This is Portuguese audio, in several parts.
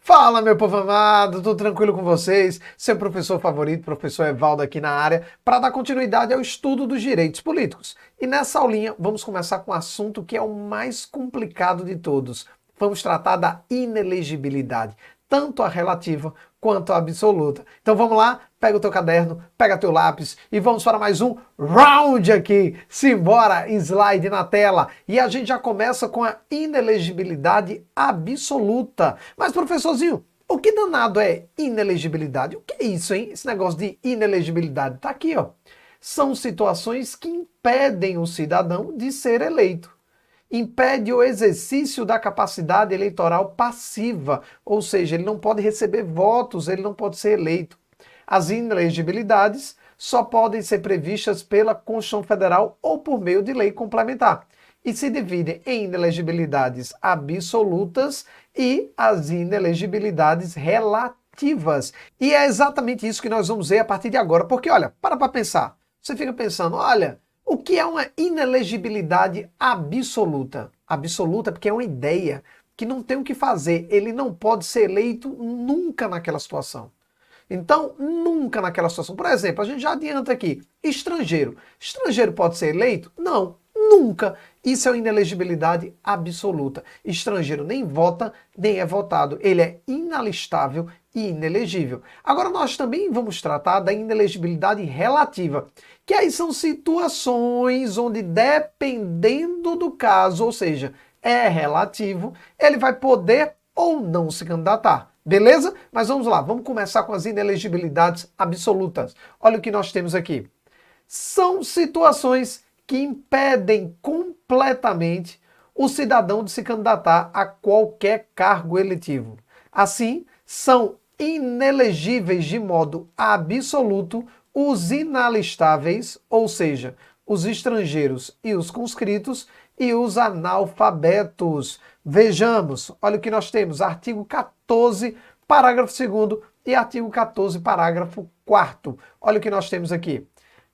Fala, meu povo amado, tudo tranquilo com vocês? Seu professor favorito, professor Evaldo aqui na área, para dar continuidade ao estudo dos direitos políticos. E nessa aulinha vamos começar com um assunto que é o mais complicado de todos. Vamos tratar da inelegibilidade, tanto a relativa quanto a absoluta. Então vamos lá, pega o teu caderno, pega teu lápis e vamos para mais um round aqui. Simbora, slide na tela. E a gente já começa com a inelegibilidade absoluta. Mas professorzinho, o que danado é inelegibilidade? O que é isso, hein? Esse negócio de inelegibilidade. Tá aqui, ó. São situações que impedem o cidadão de ser eleito. Impede o exercício da capacidade eleitoral passiva, ou seja, ele não pode receber votos, ele não pode ser eleito. As inelegibilidades só podem ser previstas pela Constituição Federal ou por meio de lei complementar. E se dividem em inelegibilidades absolutas e as inelegibilidades relativas. E é exatamente isso que nós vamos ver a partir de agora, porque olha, para pensar. Você fica pensando, olha, o que é uma inelegibilidade absoluta? Absoluta porque é uma ideia que não tem o que fazer. Ele não pode ser eleito nunca naquela situação. Então, nunca naquela situação. Por exemplo, a gente já adianta aqui, estrangeiro. Estrangeiro pode ser eleito? Não, nunca. Isso é uma inelegibilidade absoluta. Estrangeiro nem vota, nem é votado. Ele é inalistável e inelegível. Agora nós também vamos tratar da inelegibilidade relativa, que aí são situações onde, dependendo do caso, ou seja, é relativo, ele vai poder ou não se candidatar. Beleza? Mas vamos lá, vamos começar com as inelegibilidades absolutas. Olha o que nós temos aqui. São situações que impedem completamente o cidadão de se candidatar a qualquer cargo eletivo. Assim, são inelegíveis de modo absoluto os inalistáveis, ou seja, os estrangeiros e os conscritos, e os analfabetos. Vejamos, olha o que nós temos, artigo 14, parágrafo 2º e artigo 14, parágrafo 4º. Olha o que nós temos aqui.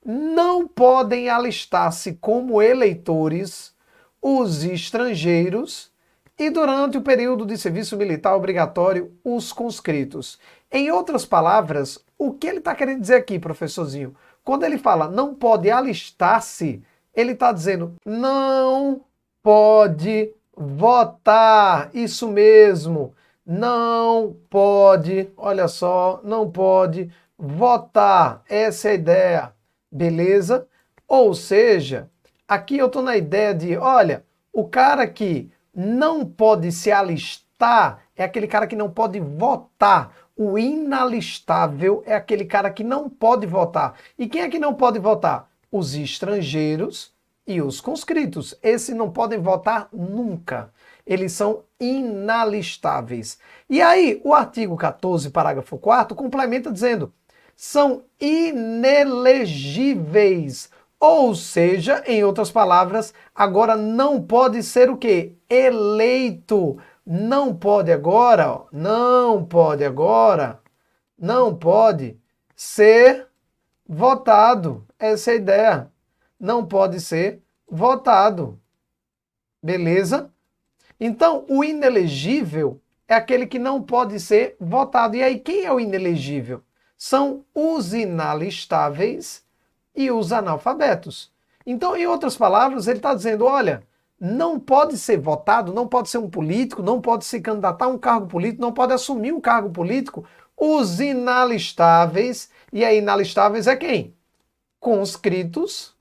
Não podem alistar-se como eleitores os estrangeiros e durante o período de serviço militar obrigatório, os conscritos. Em outras palavras, o que ele está querendo dizer aqui, professorzinho? Quando ele fala não pode alistar-se, ele está dizendo não pode votar. Isso mesmo, não pode, olha só, não pode votar. Essa é a ideia, beleza? Ou seja, aqui eu estou na ideia de, olha, o cara que não pode se alistar é aquele cara que não pode votar. O inalistável é aquele cara que não pode votar. E quem é que não pode votar? Os estrangeiros e os conscritos. Esses não podem votar nunca. Eles são inalistáveis. E aí, o artigo 14, parágrafo 4º, complementa dizendo: são inelegíveis. Ou seja, em outras palavras, agora não pode ser o quê? Eleito. Não pode agora, ó, não pode ser votado. Essa é a ideia. Não pode ser votado. Beleza? Então, o inelegível é aquele que não pode ser votado. E aí, quem é o inelegível? São os inalistáveis e os analfabetos. Então, em outras palavras, ele está dizendo, olha, não pode ser votado, não pode ser um político, não pode se candidatar a um cargo político, não pode assumir um cargo político, os inalistáveis. E aí, inalistáveis é quem? Conscritos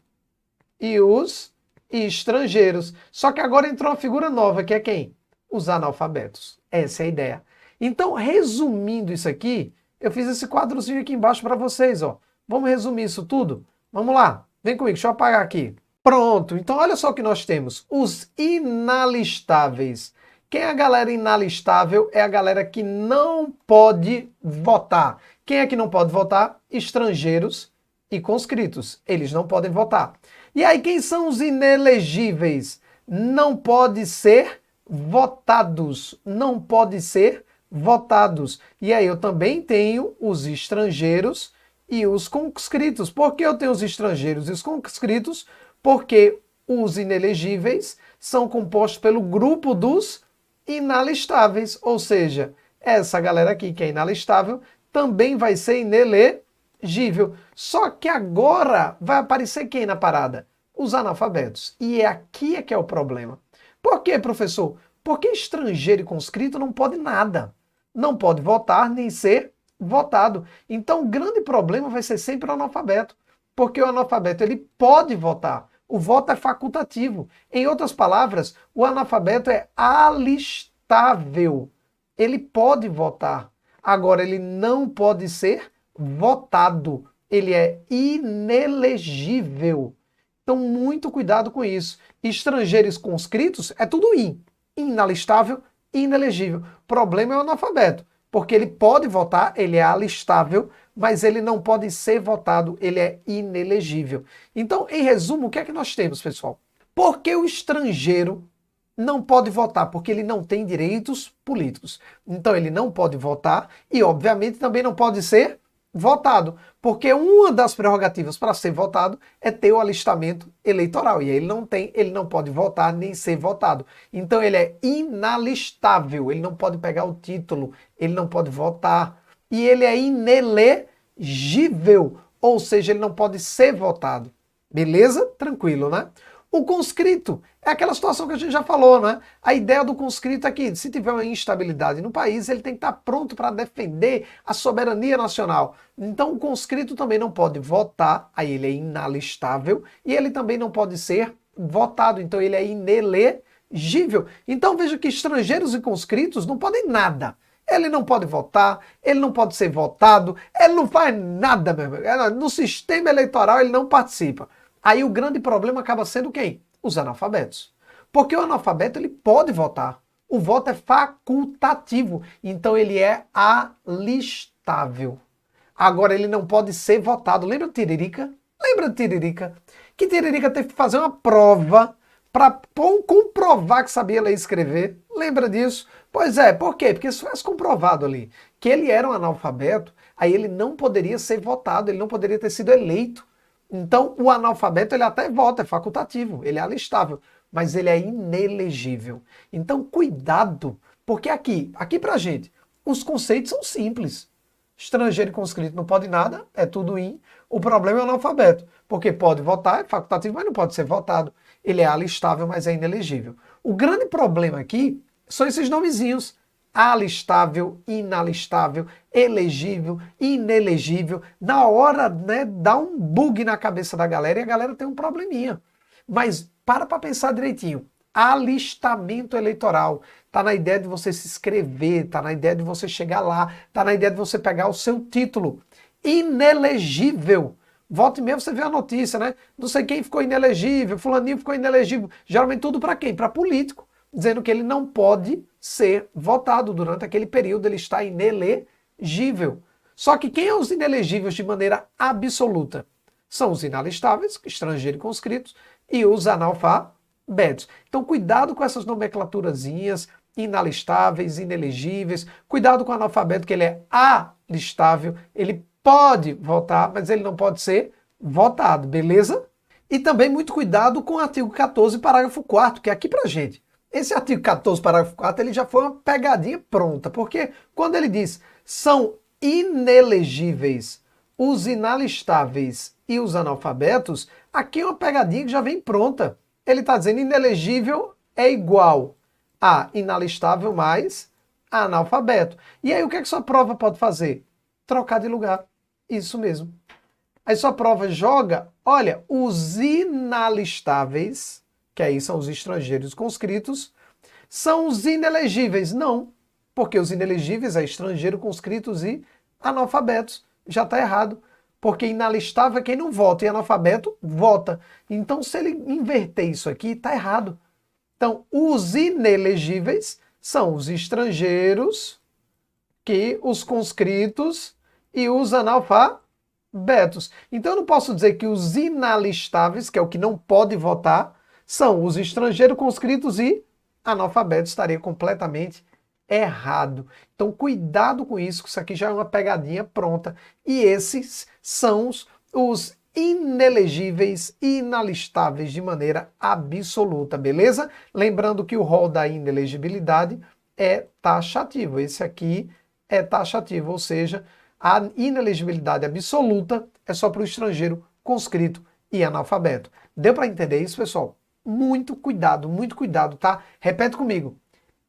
e os estrangeiros. Só que agora entrou uma figura nova, que é quem? Os analfabetos. Essa é a ideia. Então, resumindo isso aqui, eu fiz esse quadrozinho aqui embaixo para vocês, ó. Vamos resumir isso tudo? Vamos lá, vem comigo, deixa eu apagar aqui. Pronto, então olha só o que nós temos. Os inalistáveis. Quem é a galera inalistável? É a galera que não pode votar. Quem é que não pode votar? Estrangeiros e conscritos. Eles não podem votar. E aí, quem são os inelegíveis? Não pode ser votados. Não pode ser votados. E aí, eu também tenho os estrangeiros e os conscritos. Por que eu tenho os estrangeiros e os conscritos? Porque os inelegíveis são compostos pelo grupo dos inalistáveis, ou seja, essa galera aqui, que é inalistável, também vai ser inelegível. Só que agora vai aparecer quem na parada? Os analfabetos. E aqui é que é o problema. Por quê, professor? Porque estrangeiro e conscrito não pode nada. Não pode votar nem ser votado. Então o grande problema vai ser sempre o analfabeto. Porque o analfabeto ele pode votar. O voto é facultativo. Em outras palavras, o analfabeto é alistável. Ele pode votar. Agora, ele não pode ser votado. Ele é inelegível. Então, muito cuidado com isso. Estrangeiros conscritos é tudo inalistável e inelegível. O problema é o analfabeto, porque ele pode votar, ele é alistável, mas ele não pode ser votado, ele é inelegível. Então, em resumo, o que é que nós temos, pessoal? Por que o estrangeiro não pode votar? Porque ele não tem direitos políticos. Então, ele não pode votar e, obviamente, também não pode ser votado, porque uma das prerrogativas para ser votado é ter o alistamento eleitoral, e ele não tem, ele não pode votar nem ser votado. Então ele é inalistável, ele não pode pegar o título, ele não pode votar, e ele é inelegível, ou seja, ele não pode ser votado. Beleza? Tranquilo, né? O conscrito é aquela situação que a gente já falou, né? A ideia do conscrito é que, se tiver uma instabilidade no país, ele tem que estar pronto para defender a soberania nacional. Então, o conscrito também não pode votar, aí ele é inalistável, e ele também não pode ser votado, então ele é inelegível. Então, veja que estrangeiros e conscritos não podem nada. Ele não pode votar, ele não pode ser votado, ele não faz nada, meu irmão. No sistema eleitoral ele não participa. Aí o grande problema acaba sendo quem? Os analfabetos. Porque o analfabeto ele pode votar. O voto é facultativo, então ele é alistável. Agora ele não pode ser votado. Lembra do Tiririca? Lembra do Tiririca? Que Tiririca teve que fazer uma prova para comprovar que sabia ler e escrever. Lembra disso? Pois é, por quê? Porque isso foi comprovado ali. Que ele era um analfabeto, aí ele não poderia ser votado, ele não poderia ter sido eleito. Então, o analfabeto ele até vota, é facultativo, ele é alistável, mas ele é inelegível. Então, cuidado, porque aqui pra gente, os conceitos são simples. Estrangeiro e conscrito não pode nada, é tudo O problema é o analfabeto, porque pode votar, é facultativo, mas não pode ser votado. Ele é alistável, mas é inelegível. O grande problema aqui são esses nomezinhos. Alistável, inalistável, elegível, inelegível. Na hora, né, dá um bug na cabeça da galera e a galera tem um probleminha. Mas para pensar direitinho. Alistamento eleitoral. Tá na ideia de você se inscrever, tá na ideia de você chegar lá, tá na ideia de você pegar o seu título. Inelegível. Volta e meia você vê a notícia, né? Não sei quem ficou inelegível, fulaninho ficou inelegível. Geralmente tudo para quem? Para político, dizendo que ele não pode ser votado durante aquele período, ele está inelegível. Só que quem é os inelegíveis de maneira absoluta? São os inalistáveis, estrangeiros e conscritos, e os analfabetos. Então cuidado com essas nomenclaturazinhas, inalistáveis, inelegíveis, cuidado com o analfabeto, que ele é alistável, ele pode votar, mas ele não pode ser votado, beleza? E também muito cuidado com o artigo 14, parágrafo 4º, que é aqui pra gente. Esse artigo 14, parágrafo 4, ele já foi uma pegadinha pronta, porque quando ele diz são inelegíveis os inalistáveis e os analfabetos, aqui é uma pegadinha que já vem pronta. Ele está dizendo inelegível é igual a inalistável mais analfabeto. E aí o que é que sua prova pode fazer? Trocar de lugar. Isso mesmo. Aí sua prova joga, olha, os inalistáveis, que aí são os estrangeiros conscritos, são os inelegíveis. Não, porque os inelegíveis é estrangeiro, conscritos e analfabetos. Já está errado, porque inalistável é quem não vota e analfabeto vota. Então, se ele inverter isso aqui, está errado. Então, os inelegíveis são os estrangeiros, que os conscritos e os analfabetos. Então, eu não posso dizer que os inalistáveis, que é o que não pode votar, são os estrangeiros, conscritos e analfabetos. Estaria completamente errado. Então, cuidado com isso, que isso aqui já é uma pegadinha pronta. E esses são os inelegíveis e inalistáveis de maneira absoluta, beleza? Lembrando que o rol da inelegibilidade é taxativo. Esse aqui é taxativo, ou seja, a inelegibilidade absoluta é só para o estrangeiro conscrito e analfabeto. Deu para entender isso, pessoal? Muito cuidado, tá? Repete comigo.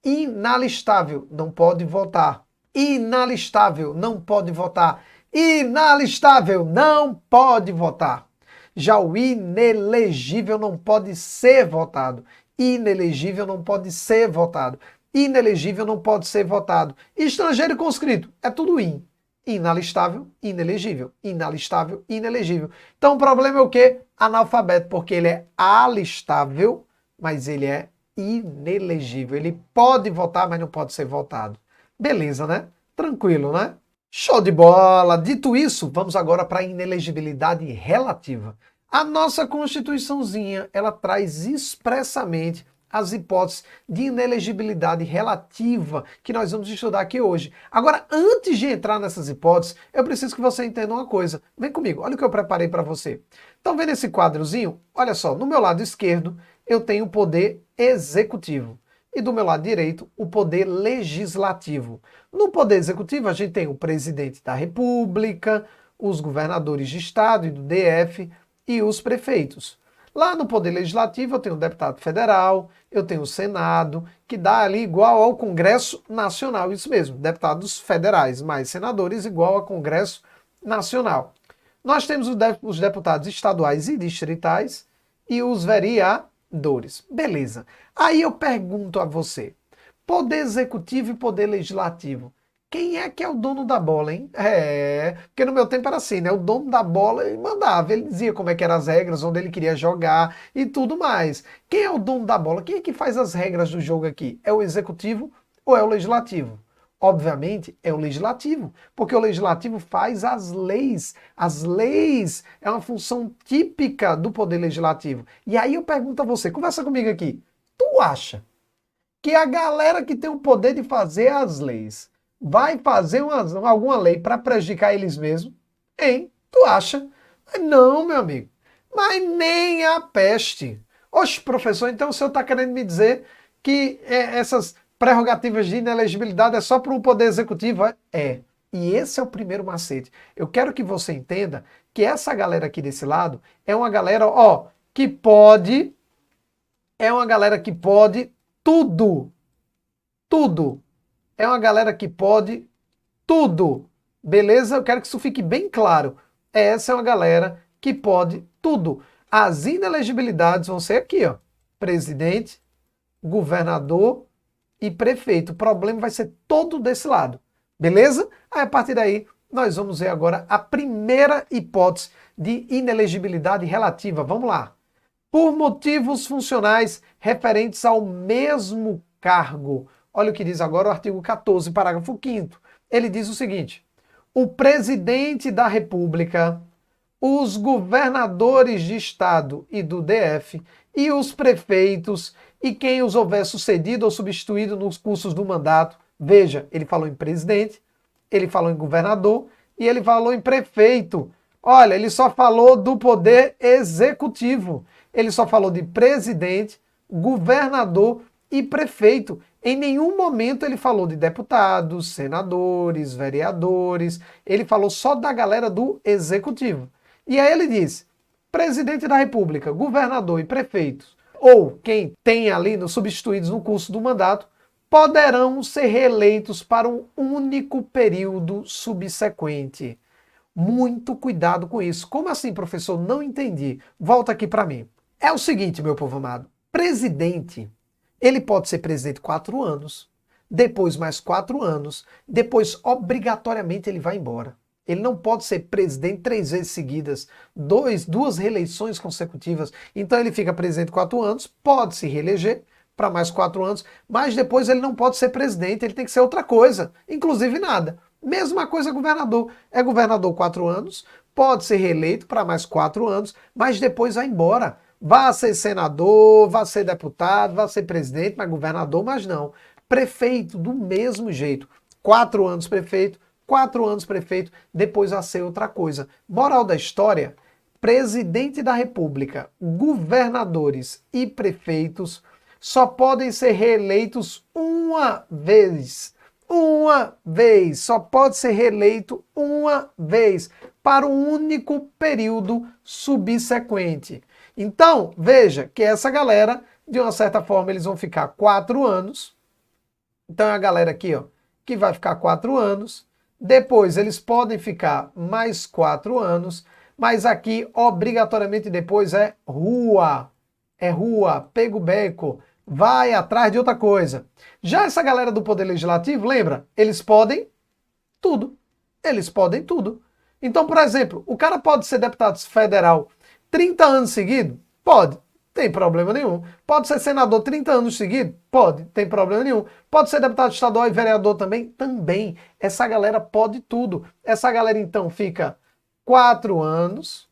Inalistável, não pode votar. Inalistável, não pode votar. Inalistável, não pode votar. Já o inelegível não pode ser votado. Inelegível não pode ser votado. Inelegível não pode ser votado. Estrangeiro e conscrito, é tudo in. Inalistável, inelegível. Inalistável, inelegível. Então o problema é o quê? Analfabeto, porque ele é alistável, mas ele é inelegível. Ele pode votar, mas não pode ser votado. Beleza, né? Tranquilo, né? Show de bola! Dito isso, vamos agora para a inelegibilidade relativa. A nossa Constituiçãozinha, ela traz expressamente as hipóteses de inelegibilidade relativa que nós vamos estudar aqui hoje. Agora, antes de entrar nessas hipóteses, eu preciso que você entenda uma coisa. Vem comigo, olha o que eu preparei para você. Estão vendo esse quadrozinho? Olha só, no meu lado esquerdo eu tenho o poder executivo e do meu lado direito o poder legislativo. No poder executivo a gente tem o presidente da República, os governadores de estado e do DF e os prefeitos. Lá no Poder Legislativo eu tenho o deputado federal, eu tenho o Senado, que dá ali igual ao Congresso Nacional, isso mesmo, deputados federais mais senadores igual ao Congresso Nacional. Nós temos os deputados estaduais e distritais e os vereadores. Beleza. Aí eu pergunto a você, Poder Executivo e Poder Legislativo, quem é que é o dono da bola, hein? Porque no meu tempo era assim, né? O dono da bola ele mandava, ele dizia como é que eram as regras, onde ele queria jogar e tudo mais. Quem é o dono da bola? Quem é que faz as regras do jogo aqui? É o executivo ou é o legislativo? Obviamente é o legislativo, porque o legislativo faz as leis. As leis é uma função típica do poder legislativo. E aí eu pergunto a você, conversa comigo aqui. Tu acha que a galera que tem o poder de fazer as leis vai fazer alguma lei para prejudicar eles mesmos? Hein? Tu acha? Não, meu amigo. Mas nem a peste. Oxe, professor, então o senhor está querendo me dizer que essas prerrogativas de inelegibilidade é só para o poder executivo? É. E esse é o primeiro macete. Eu quero que você entenda que essa galera aqui desse lado é uma galera, ó, que pode... É uma galera que pode tudo. Tudo. É uma galera que pode tudo. Beleza? Eu quero que isso fique bem claro. Essa é uma galera que pode tudo. As inelegibilidades vão ser aqui, ó. Presidente, governador e prefeito. O problema vai ser todo desse lado. Beleza? Aí, a partir daí, nós vamos ver agora a primeira hipótese de inelegibilidade relativa. Vamos lá. Por motivos funcionais referentes ao mesmo cargo. Olha o que diz agora o artigo 14, parágrafo 5º. Ele diz o seguinte: o presidente da República, os governadores de estado e do DF e os prefeitos e quem os houver sucedido ou substituído nos cursos do mandato. Veja, ele falou em presidente, ele falou em governador e ele falou em prefeito. Olha, ele só falou do poder executivo. Ele só falou de presidente, governador e prefeito. Em nenhum momento ele falou de deputados, senadores, vereadores. Ele falou só da galera do executivo. E aí ele diz, presidente da República, governador e prefeitos, ou quem tem ali nos substituídos no curso do mandato, poderão ser reeleitos para um único período subsequente. Muito cuidado com isso. Como assim, professor? Não entendi. Volta aqui para mim. É o seguinte, meu povo amado. Presidente, ele pode ser presidente 4 anos, depois mais 4 anos, depois obrigatoriamente ele vai embora. Ele não pode ser presidente 3 vezes seguidas, 2 reeleições consecutivas. Então ele fica presidente 4 anos, pode se reeleger para mais 4 anos, mas depois ele não pode ser presidente, ele tem que ser outra coisa, inclusive nada. Mesma coisa governador. É governador 4 anos, pode ser reeleito para mais 4 anos, mas depois vai embora. Vá ser senador, vá ser deputado, vá ser presidente, mas governador, mas não. Prefeito, do mesmo jeito. 4 anos prefeito, 4 anos prefeito, depois vai ser outra coisa. Moral da história, presidente da República, governadores e prefeitos só podem ser reeleitos uma vez. Uma vez. Só pode ser reeleito uma vez para um único período subsequente. Então, veja que essa galera, de uma certa forma, eles vão ficar 4 anos. Então é a galera aqui, ó, que vai ficar 4 anos. Depois eles podem ficar mais 4 anos. Mas aqui, obrigatoriamente, depois é rua. É rua, pega o beco, vai atrás de outra coisa. Já essa galera do Poder Legislativo, lembra? Eles podem tudo. Eles podem tudo. Então, por exemplo, o cara pode ser deputado federal 30 anos seguidos? Pode. Tem problema nenhum. Pode ser senador 30 anos seguidos? Pode. Tem problema nenhum. Pode ser deputado estadual e vereador também? Também. Essa galera pode tudo. Essa galera, então, fica 4 anos,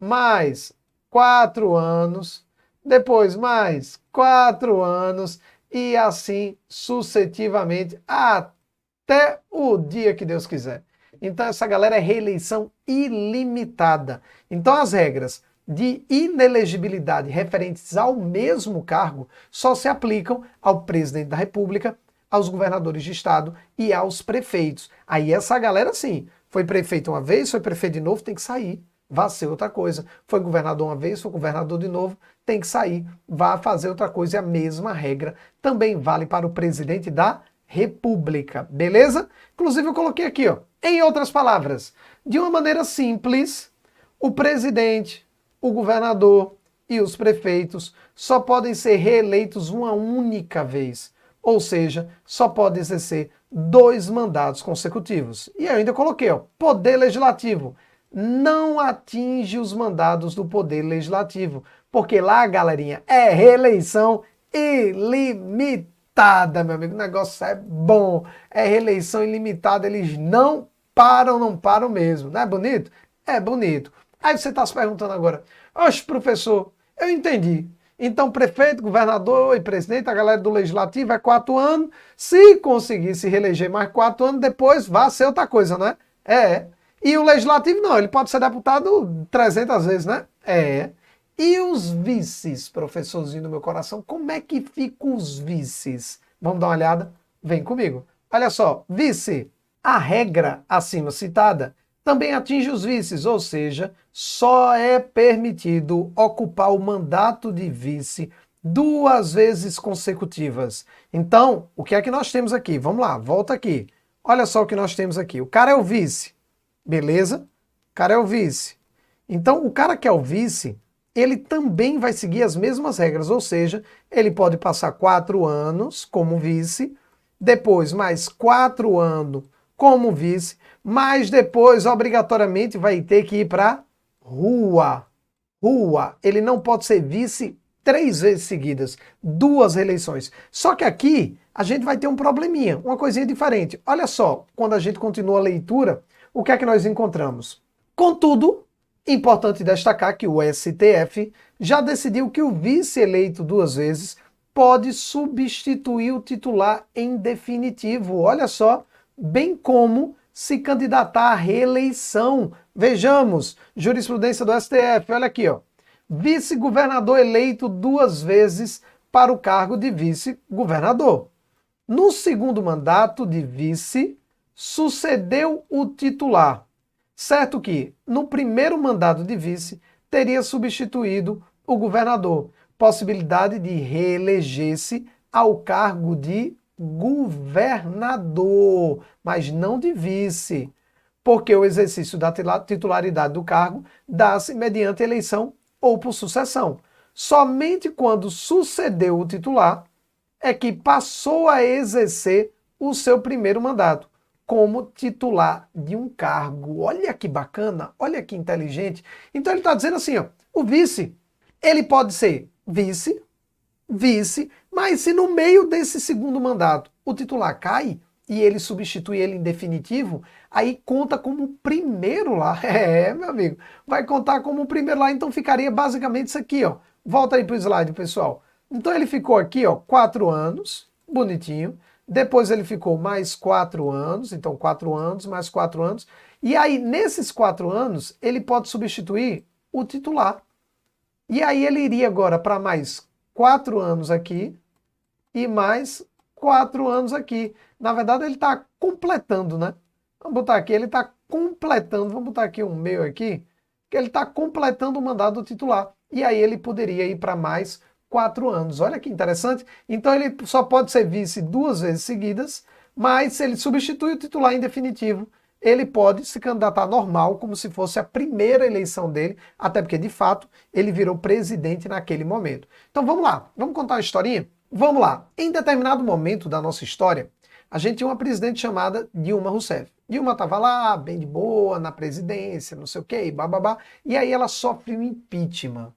mais 4 anos, depois mais 4 anos e assim sucessivamente até o dia que Deus quiser. Então essa galera é reeleição ilimitada. Então as regras de inelegibilidade referentes ao mesmo cargo só se aplicam ao presidente da República, aos governadores de estado e aos prefeitos. Aí essa galera sim, foi prefeito uma vez, foi prefeito de novo, tem que sair. Vá ser outra coisa. Foi governador uma vez, foi governador de novo, tem que sair. Vá fazer outra coisa. E a mesma regra também vale para o presidente da República. Beleza? Inclusive eu coloquei aqui, ó. Em outras palavras, de uma maneira simples, o presidente, o governador e os prefeitos só podem ser reeleitos uma única vez. Ou seja, só podem exercer 2 mandatos consecutivos. E eu ainda coloquei, ó, Poder Legislativo não atinge os mandados do Poder Legislativo, porque lá, galerinha, é reeleição ilimitada, meu amigo. O negócio é bom, é reeleição ilimitada, eles não param mesmo. Não é bonito? É bonito. Aí você está se perguntando agora, oxe, professor, eu entendi. Então, prefeito, governador e presidente, a galera do Legislativo é 4 anos. Se conseguir se reeleger mais 4 anos, depois vai ser outra coisa, né? É. E o Legislativo não, ele pode ser deputado 300 vezes, né? É. E os vices, professorzinho do meu coração, como é que ficam os vices? Vamos dar uma olhada? Vem comigo. Olha só, vice, a regra acima citada também atinge os vices, ou seja, só é permitido ocupar o mandato de vice 2 vezes consecutivas. Então, o que é que nós temos aqui? Vamos lá, volta aqui. Olha só o que nós temos aqui. O cara é o vice, beleza? O cara é o vice. Então, o cara que é o vice, ele também vai seguir as mesmas regras, ou seja, ele pode passar 4 anos como vice, depois mais 4 anos como vice, mas depois obrigatoriamente vai ter que ir para rua. Rua. Ele não pode ser vice 3 vezes seguidas, 2 reeleições. Só que aqui a gente vai ter um probleminha, uma coisinha diferente. Olha só, quando a gente continua a leitura, o que é que nós encontramos? Contudo, importante destacar que o STF já decidiu que o vice eleito 2 vezes pode substituir o titular em definitivo. Olha só, bem como se candidatar à reeleição. Vejamos, jurisprudência do STF, olha aqui, ó. Vice-governador eleito 2 vezes para o cargo de vice-governador. No segundo mandato de vice, sucedeu o titular. Certo que, no primeiro mandato de vice, teria substituído o governador. Possibilidade de reeleger-se ao cargo de governador, mas não de vice, porque o exercício da titularidade do cargo dá-se mediante eleição ou por sucessão. Somente quando sucedeu o titular é que passou a exercer o seu primeiro mandato como titular de um cargo. Olha que bacana, olha que inteligente. Então ele está dizendo assim, ó, o vice, ele pode ser vice, mas se no meio desse segundo mandato o titular cai e ele substitui ele em definitivo, aí conta como primeiro lá. É, meu amigo, vai contar como primeiro lá, então ficaria basicamente isso aqui, ó. Volta aí pro slide, pessoal. Então ele ficou aqui, ó, 4 anos, bonitinho. Depois ele ficou mais 4 anos, então 4 anos, mais 4 anos. E aí, nesses 4 anos, ele pode substituir o titular. E aí ele iria agora para mais 4 anos aqui e mais 4 anos aqui. Na verdade, ele está completando, né? Vamos botar aqui, ele está completando, vamos botar aqui um meio aqui, que ele está completando o mandato do titular. E aí ele poderia ir para mais 4 anos. Olha que interessante. Então ele só pode ser vice 2 vezes seguidas, mas se ele substitui o titular em definitivo, ele pode se candidatar normal, como se fosse a primeira eleição dele, até porque, de fato, ele virou presidente naquele momento. Então vamos lá, vamos contar uma historinha? Vamos lá. Em determinado momento da nossa história, a gente tinha uma presidente chamada Dilma Rousseff. Dilma estava lá, bem de boa, na presidência, não sei o quê, bababá, e aí ela sofre um impeachment.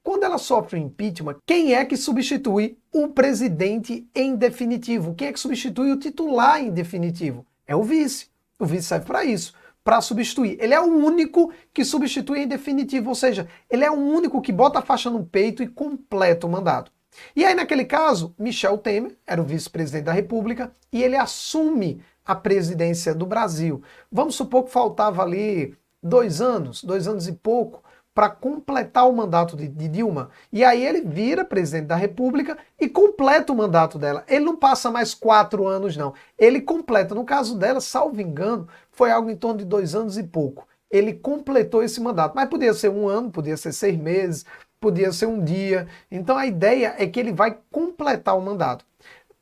Quando ela sofre um impeachment, quem é que substitui o presidente em definitivo? Quem é que substitui o titular em definitivo? É o vice. O vice serve para isso, para substituir. Ele é o único que substitui em definitivo, ou seja, ele é o único que bota a faixa no peito e completa o mandato. E aí, naquele caso, Michel Temer era o vice-presidente da República e ele assume a presidência do Brasil. Vamos supor que faltava ali 2 anos e pouco, para completar o mandato de Dilma. E aí ele vira presidente da República e completa o mandato dela. Ele não passa mais 4 anos, não. Ele completa. No caso dela, salvo engano, foi algo em torno de 2 anos e pouco. Ele completou esse mandato. Mas podia ser 1 ano, podia ser 6 meses, podia ser 1 dia. Então a ideia é que ele vai completar o mandato.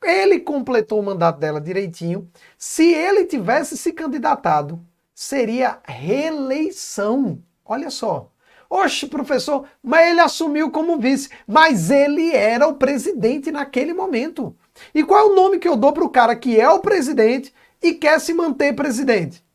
Ele completou o mandato dela direitinho. Se ele tivesse se candidatado, seria reeleição. Olha só. Oxe, professor, mas ele assumiu como vice. Mas ele era o presidente naquele momento. E qual é o nome que eu dou para o cara que é o presidente e quer se manter presidente?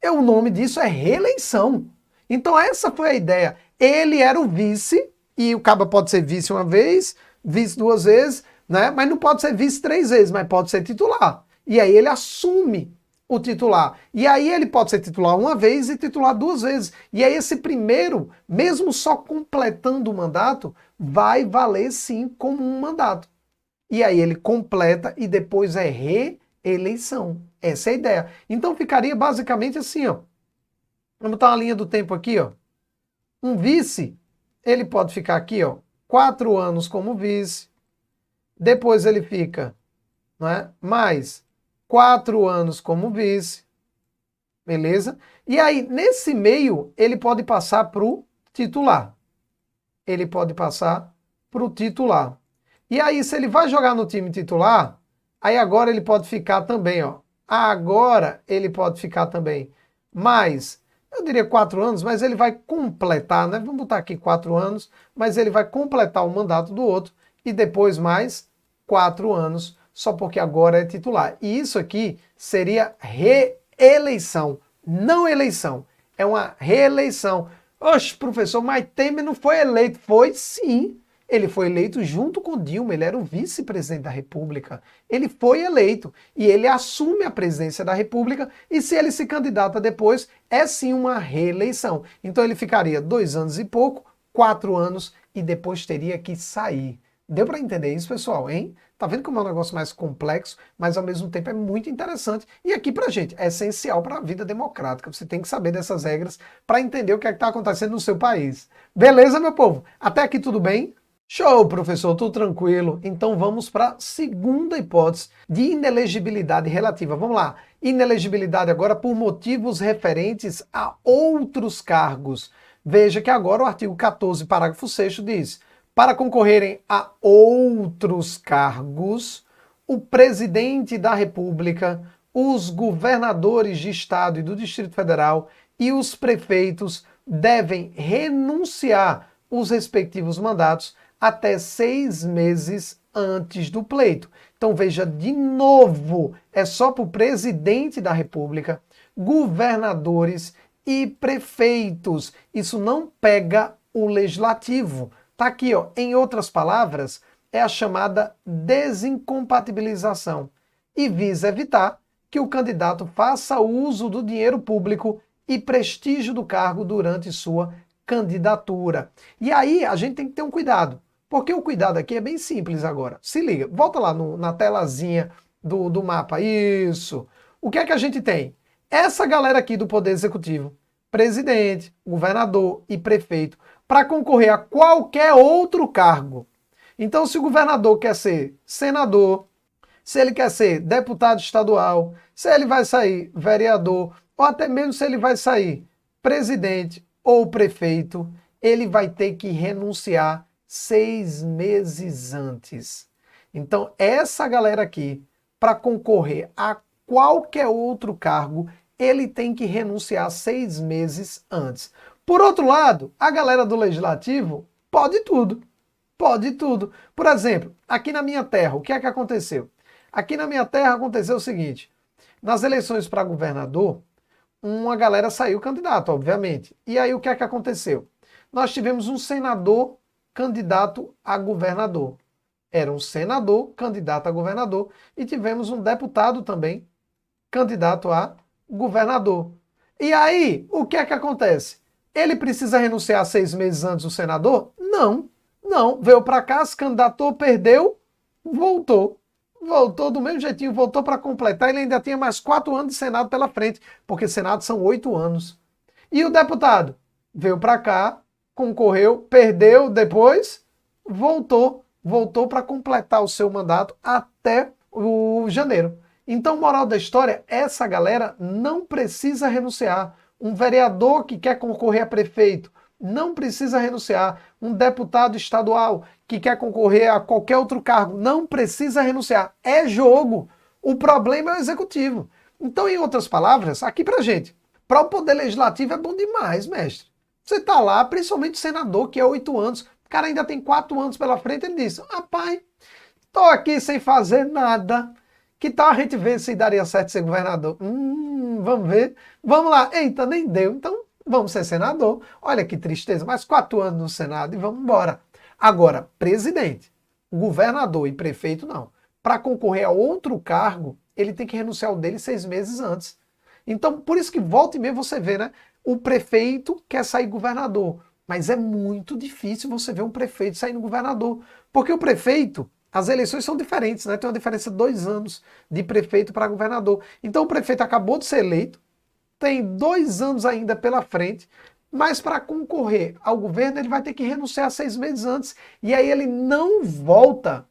O nome disso é reeleição. Então essa foi a ideia. Ele era o vice, e o cara pode ser vice 1 vez, vice 2 vezes, né? Mas não pode ser vice 3 vezes, mas pode ser titular. E aí ele assume o titular. E aí ele pode ser titular 1 vez e titular 2 vezes. E aí esse primeiro, mesmo só completando o mandato, vai valer sim como um mandato. E aí ele completa e depois é reeleição. Essa é a ideia. Então ficaria basicamente assim, ó. Vamos botar uma linha do tempo aqui, ó. Um vice, ele pode ficar aqui, ó, 4 anos como vice. Depois ele fica, não é? Mais 4 anos como vice, beleza? E aí, nesse meio, ele pode passar para o titular. Ele pode passar para o titular. E aí, se ele vai jogar no time titular, aí agora ele pode ficar também, ó. Agora ele pode ficar também mais, eu diria 4 anos, mas ele vai completar, né? Vamos botar aqui 4 anos, mas ele vai completar o mandato do outro e depois mais 4 anos, só porque agora é titular. E isso aqui seria reeleição, não eleição. É uma reeleição. Oxe, professor, mas Temer não foi eleito. Foi sim. Ele foi eleito junto com Dilma, ele era o vice-presidente da República. Ele foi eleito e ele assume a presidência da República e se ele se candidata depois, é sim uma reeleição. Então ele ficaria 2 anos e pouco, 4 anos e depois teria que sair. Deu para entender isso, pessoal, hein? Tá vendo como é um negócio mais complexo, mas ao mesmo tempo é muito interessante. E aqui pra gente é essencial para a vida democrática. Você tem que saber dessas regras para entender o que é que está acontecendo no seu país. Beleza, meu povo? Até aqui tudo bem? Show, professor, tudo tranquilo. Então vamos para a segunda hipótese de inelegibilidade relativa. Vamos lá. Inelegibilidade agora por motivos referentes a outros cargos. Veja que agora o artigo 14, parágrafo 6º diz: para concorrerem a outros cargos, o presidente da República, os governadores de Estado e do Distrito Federal e os prefeitos devem renunciar os respectivos mandatos até 6 meses antes do pleito. Então veja, de novo, é só para o presidente da República, governadores e prefeitos. Isso não pega o legislativo. Tá aqui, ó. Em outras palavras, é a chamada desincompatibilização e visa evitar que o candidato faça uso do dinheiro público e prestígio do cargo durante sua candidatura. E aí a gente tem que ter um cuidado, porque o cuidado aqui é bem simples agora. Se liga, volta lá na telazinha do mapa. Isso. O que é que a gente tem? Essa galera aqui do Poder Executivo, presidente, governador e prefeito, para concorrer a qualquer outro cargo. Então, se o governador quer ser senador, se ele quer ser deputado estadual, se ele vai sair vereador, ou até mesmo se ele vai sair presidente ou prefeito, ele vai ter que renunciar 6 meses antes. Então, essa galera aqui, para concorrer a qualquer outro cargo, ele tem que renunciar 6 meses antes. Por outro lado, a galera do legislativo pode tudo. Pode tudo. Por exemplo, aqui na minha terra, o que é que aconteceu? Aqui na minha terra aconteceu o seguinte: nas eleições para governador, uma galera saiu candidato, obviamente. E aí o que é que aconteceu? Nós tivemos um senador candidato a governador. Era um senador candidato a governador e tivemos um deputado também candidato a governador. E aí, o que é que acontece? Ele precisa renunciar 6 meses antes do senador? Não, não. Veio para cá, se candidatou, perdeu, voltou. Voltou do mesmo jeitinho, voltou para completar. Ele ainda tinha mais 4 anos de Senado pela frente, porque Senado são 8 anos. E o deputado? Veio para cá, concorreu, perdeu, depois voltou. Voltou para completar o seu mandato até o janeiro. Então, moral da história, essa galera não precisa renunciar. Um vereador que quer concorrer a prefeito não precisa renunciar. Um deputado estadual que quer concorrer a qualquer outro cargo não precisa renunciar. É jogo. O problema é o executivo. Então, em outras palavras, aqui pra gente, para o poder legislativo é bom demais, mestre. Você tá lá, principalmente o senador, que é 8 anos, o cara ainda tem 4 anos pela frente, ele diz: rapaz, tô aqui sem fazer nada. Que tal a gente ver se daria certo ser governador? Vamos ver. Vamos lá. Eita, nem deu. Então, vamos ser senador. Olha que tristeza. Mais 4 anos no Senado e vamos embora. Agora, presidente, governador e prefeito, não. Para concorrer a outro cargo, ele tem que renunciar ao dele 6 meses antes. Então, por isso que volta e meia você vê, né? O prefeito quer sair governador. Mas é muito difícil você ver um prefeito saindo governador. Porque o prefeito, as eleições são diferentes, né? Tem uma diferença de 2 anos de prefeito para governador. Então o prefeito acabou de ser eleito, tem 2 anos ainda pela frente, mas para concorrer ao governo ele vai ter que renunciar 6 meses antes. E aí ele não volta.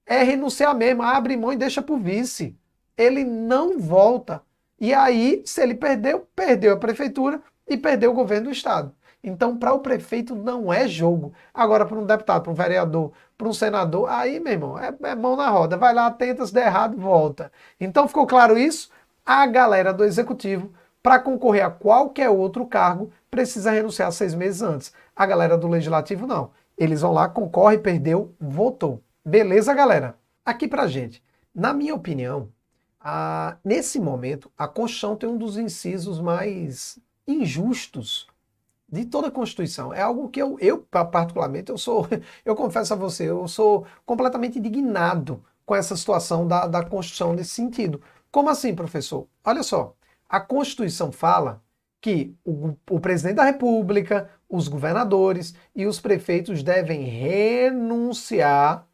É renunciar mesmo, abre mão e deixa para o vice. Ele não volta. E aí, se ele perdeu, perdeu a prefeitura e perdeu o governo do estado. Então, para o prefeito não é jogo. Agora, para um deputado, para um vereador, para um senador, aí, meu irmão, é mão na roda. Vai lá, tenta, se der errado, volta. Então, ficou claro isso? A galera do executivo, para concorrer a qualquer outro cargo, precisa renunciar 6 meses antes. A galera do legislativo, não. Eles vão lá, concorre, perdeu, votou. Beleza, galera? Aqui pra gente. Na minha opinião, nesse momento, a Constituição tem um dos incisos mais injustos de toda a Constituição. É algo que eu particularmente, eu confesso a você, eu sou completamente indignado com essa situação da Constituição nesse sentido. Como assim, professor? Olha só, a Constituição fala que o presidente da República, os governadores e os prefeitos devem renunciar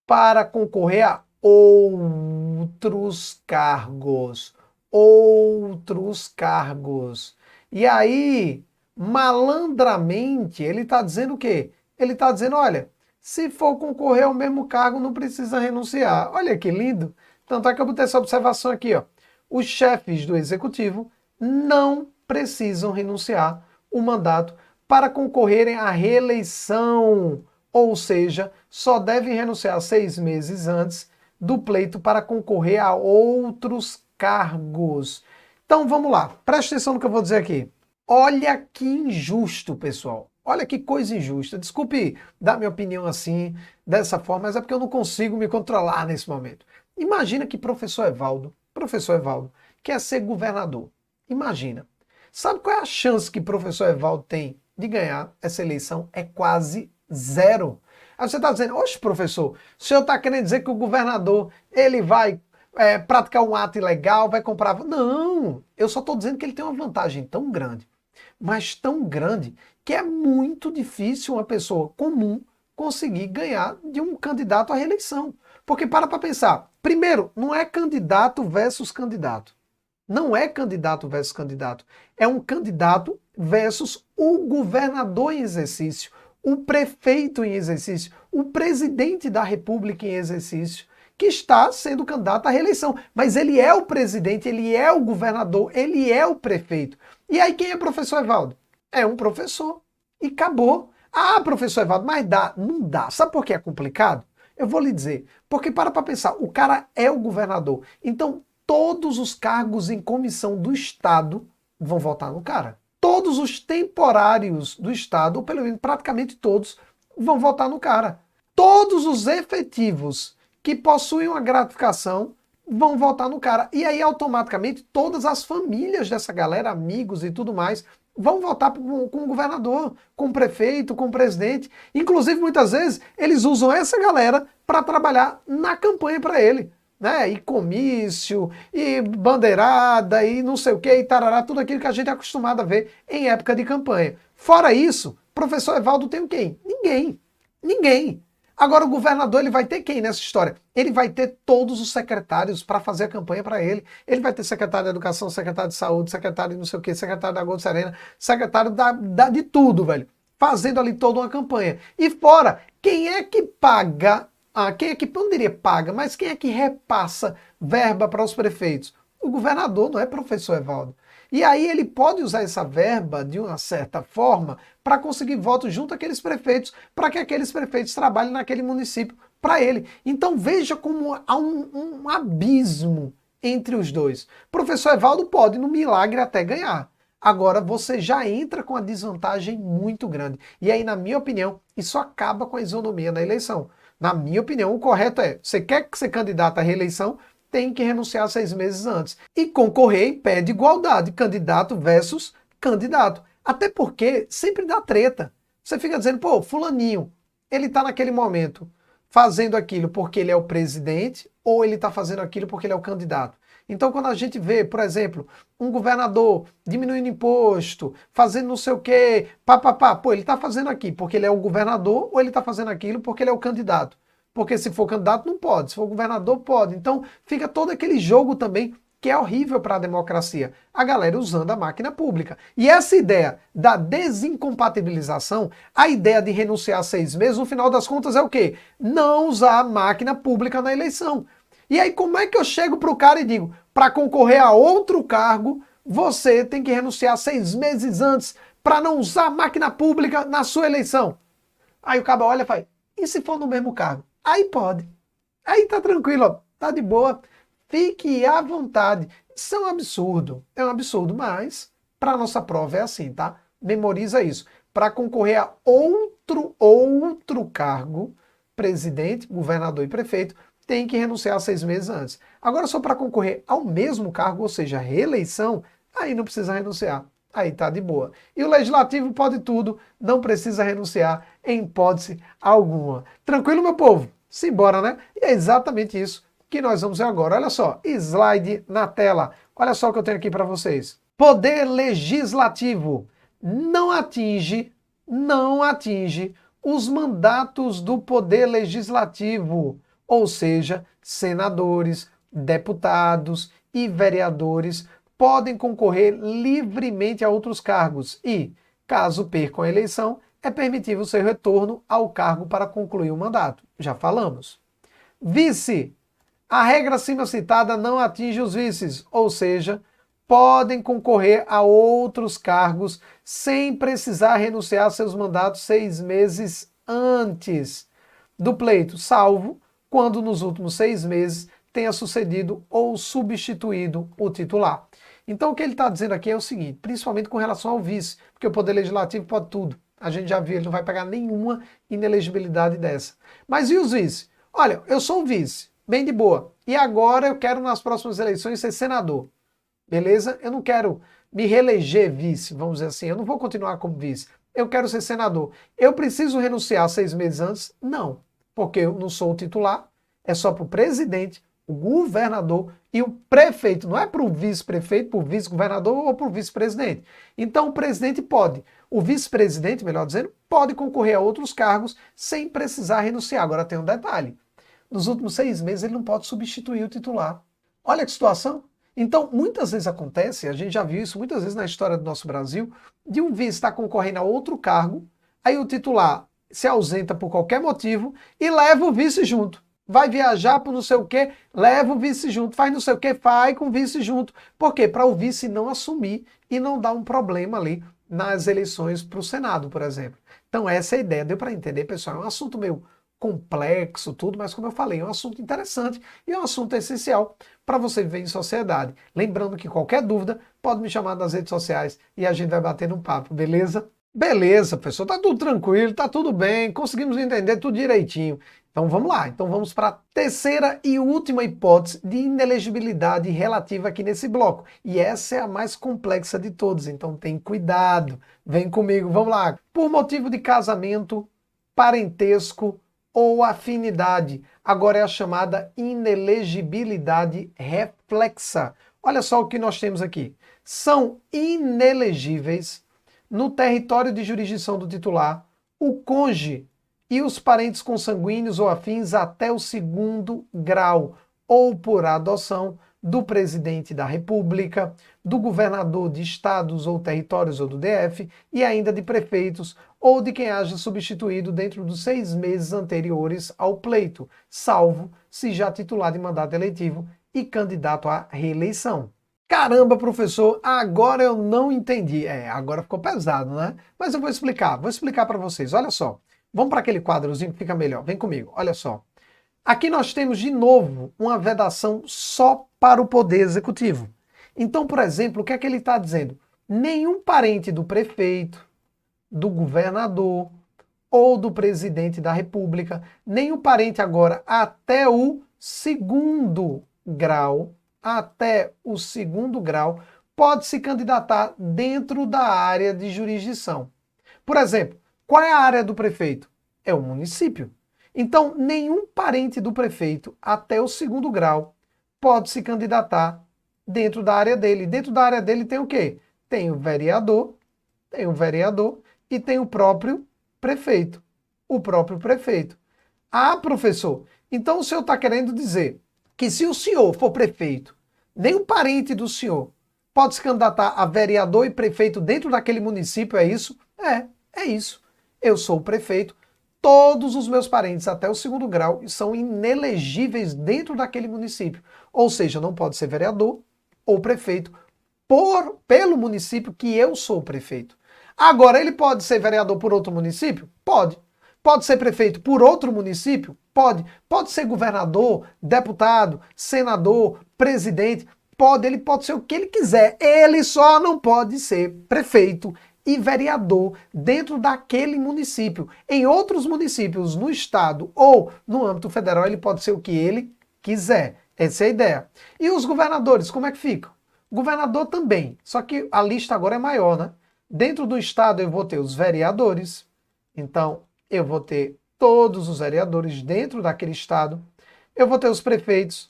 para concorrer a outros cargos. Outros cargos. E aí, malandramente, ele está dizendo o quê? Ele está dizendo, olha, se for concorrer ao mesmo cargo, não precisa renunciar. Olha que lindo. Tanto é que eu botei essa observação aqui, ó. Os chefes do executivo não precisam renunciar o mandato para concorrerem à reeleição. Ou seja, só devem renunciar 6 meses antes do pleito para concorrer a outros cargos. Então vamos lá, presta atenção no que eu vou dizer aqui. Olha que injusto, pessoal. Olha que coisa injusta. Desculpe dar minha opinião assim, dessa forma, mas é porque eu não consigo me controlar nesse momento. Imagina que professor Evaldo, quer ser governador. Imagina. Sabe qual é a chance que professor Evaldo tem de ganhar essa eleição? É quase zero. Aí você está dizendo, oxe, professor, o senhor está querendo dizer que o governador ele vai praticar um ato ilegal, vai comprar... Não, eu só estou dizendo que ele tem uma vantagem tão grande, mas tão grande, que é muito difícil uma pessoa comum conseguir ganhar de um candidato à reeleição. Porque para pensar, primeiro, não é candidato versus candidato. Não é candidato versus candidato. É um candidato versus o governador em exercício. o prefeito em exercício, o presidente da República em exercício, que está sendo candidato à reeleição. Mas ele é o presidente, ele é o governador, ele é o prefeito. E aí quem é professor Evaldo? É um professor. E acabou. Ah, professor Evaldo, mas dá. Não dá. Sabe por que é complicado? Eu vou lhe dizer. Porque para pensar, o cara é o governador. Então, todos os cargos em comissão do Estado vão votar no cara. Todos os temporários do Estado, ou pelo menos praticamente todos, vão votar no cara. Todos os efetivos que possuem uma gratificação vão votar no cara. E aí, automaticamente, todas as famílias dessa galera, amigos e tudo mais, vão votar com o governador, com o prefeito, com o presidente. Inclusive, muitas vezes, eles usam essa galera para trabalhar na campanha para ele. Né? E comício, e bandeirada, e não sei o que, e tarará, tudo aquilo que a gente é acostumado a ver em época de campanha. Fora isso, professor Evaldo tem quem? Ninguém. Ninguém. Agora o governador ele vai ter quem nessa história? Ele vai ter todos os secretários para fazer a campanha para ele. Ele vai ter secretário de Educação, secretário de Saúde, secretário de não sei o que, secretário da Gold Serena, secretário de tudo, velho. Fazendo ali toda uma campanha. E fora, quem é que paga, quem é que, não diria paga, mas quem é que repassa verba para os prefeitos? O governador, não é professor Evaldo. E aí ele pode usar essa verba de uma certa forma para conseguir votos junto àqueles prefeitos, para que aqueles prefeitos trabalhem naquele município para ele. Então veja como há um abismo entre os dois. Professor Evaldo pode, no milagre, até ganhar. Agora você já entra com a desvantagem muito grande. E aí, na minha opinião, isso acaba com a isonomia na eleição. Na minha opinião, o correto é, você quer ser candidato à reeleição, tem que renunciar 6 meses antes. E concorrer em pé de igualdade, candidato versus candidato. Até porque sempre dá treta. Você fica dizendo, pô, fulaninho, ele tá naquele momento fazendo aquilo porque ele é o presidente ou ele tá fazendo aquilo porque ele é o candidato. Então quando a gente vê, por exemplo, um governador diminuindo imposto, fazendo não sei o quê, pô, ele tá fazendo aqui porque ele é o governador ou ele tá fazendo aquilo porque ele é o candidato? Porque se for candidato não pode, se for governador pode. Então fica todo aquele jogo também que é horrível para a democracia. A galera usando a máquina pública. E essa ideia da desincompatibilização, a ideia de renunciar 6 meses, no final das contas é o quê? Não usar a máquina pública na eleição. E aí como é que eu chego para o cara e digo, para concorrer a outro cargo, você tem que renunciar 6 meses antes para não usar a máquina pública na sua eleição? Aí o cara olha e fala, e se for no mesmo cargo? Aí pode. Aí tá tranquilo, ó, tá de boa. Fique à vontade. Isso é um absurdo, mas para nossa prova é assim, tá? Memoriza isso. Para concorrer a outro cargo, presidente, governador e prefeito, tem que renunciar 6 meses antes. Agora, só para concorrer ao mesmo cargo, ou seja, reeleição, aí não precisa renunciar. Aí tá de boa. E o legislativo pode tudo, não precisa renunciar em hipótese alguma. Tranquilo, meu povo? Simbora, né? E é exatamente isso que nós vamos ver agora. Olha só, slide na tela. Olha só o que eu tenho aqui para vocês. Poder legislativo não atinge os mandatos do poder legislativo, ou seja, senadores, deputados e vereadores podem concorrer livremente a outros cargos e, caso percam a eleição, é permitido seu retorno ao cargo para concluir o mandato. Já falamos. Vice. A regra acima citada não atinge os vices, ou seja, podem concorrer a outros cargos sem precisar renunciar a seus mandatos 6 meses antes do pleito, salvo quando nos últimos 6 meses tenha sucedido ou substituído o titular. Então o que ele está dizendo aqui é o seguinte, principalmente com relação ao vice, porque o Poder Legislativo pode tudo. A gente já viu, ele não vai pegar nenhuma inelegibilidade dessa. Mas e os vice? Olha, eu sou o vice, bem de boa, e agora eu quero nas próximas eleições ser senador. Beleza? Eu não quero me reeleger vice, vamos dizer assim, eu não vou continuar como vice. Eu quero ser senador. Eu preciso renunciar 6 meses antes? Não, porque eu não sou o titular, é só para o presidente, o governador e o prefeito, não é para o vice-prefeito, para o vice-governador ou para o vice-presidente. Então o presidente pode, o vice-presidente, melhor dizendo, pode concorrer a outros cargos sem precisar renunciar. Agora tem um detalhe, nos últimos 6 meses ele não pode substituir o titular. Olha que situação. Então muitas vezes acontece, a gente já viu isso muitas vezes na história do nosso Brasil, de um vice estar concorrendo a outro cargo, aí o titular se ausenta por qualquer motivo e leva o vice junto. Vai viajar por não sei o quê, leva o vice junto. Faz não sei o quê, vai com o vice junto. Por quê? Para o vice não assumir e não dar um problema ali nas eleições para o Senado, por exemplo. Então essa é a ideia. Deu para entender, pessoal? É um assunto meio complexo, tudo, mas como eu falei, é um assunto interessante e é um assunto essencial para você viver em sociedade. Lembrando que qualquer dúvida pode me chamar nas redes sociais e a gente vai bater um papo, beleza? Beleza, pessoal, tá tudo tranquilo, tá tudo bem, conseguimos entender tudo direitinho. Então vamos lá, então vamos para a terceira e última hipótese de inelegibilidade relativa aqui nesse bloco. E essa é a mais complexa de todas, então tem cuidado. Vem comigo, vamos lá. Por motivo de casamento, parentesco ou afinidade. Agora é a chamada inelegibilidade reflexa. Olha só o que nós temos aqui. São inelegíveis no território de jurisdição do titular o cônjuge e os parentes consanguíneos ou afins até o segundo grau, ou por adoção do presidente da República, do governador de estados ou territórios ou do DF, e ainda de prefeitos ou de quem haja substituído dentro dos 6 meses anteriores ao pleito, salvo se já titular de mandato eletivo e candidato à reeleição. Caramba, professor, agora eu não entendi. Agora ficou pesado, né? Mas eu vou explicar para vocês. Olha só, vamos para aquele quadrozinho que fica melhor. Vem comigo, olha só. Aqui nós temos de novo uma vedação só para o Poder Executivo. Então, por exemplo, o que é que ele está dizendo? Nenhum parente do prefeito, do governador ou do presidente da República, nenhum parente agora até o segundo grau, pode se candidatar dentro da área de jurisdição. Por exemplo, qual é a área do prefeito? É o município. Então, nenhum parente do prefeito até o segundo grau pode se candidatar dentro da área dele. Dentro da área dele tem o quê? Tem o vereador e tem o próprio prefeito. Ah, professor, então o senhor está querendo dizer que se o senhor for prefeito, nenhum parente do senhor pode se candidatar a vereador e prefeito dentro daquele município, é isso? É isso. Eu sou o prefeito, todos os meus parentes até o segundo grau são inelegíveis dentro daquele município. Ou seja, não pode ser vereador ou prefeito pelo município que eu sou prefeito. Agora, ele pode ser vereador por outro município? Pode. Pode ser prefeito por outro município? Pode. Pode ser governador, deputado, senador, presidente? Pode. Ele pode ser o que ele quiser. Ele só não pode ser prefeito e vereador dentro daquele município. Em outros municípios, no estado ou no âmbito federal, ele pode ser o que ele quiser. Essa é a ideia. E os governadores, como é que ficam? Governador também, só que a lista agora é maior, né? Dentro do estado eu vou ter os vereadores, então eu vou ter todos os vereadores dentro daquele estado. Eu vou ter os prefeitos,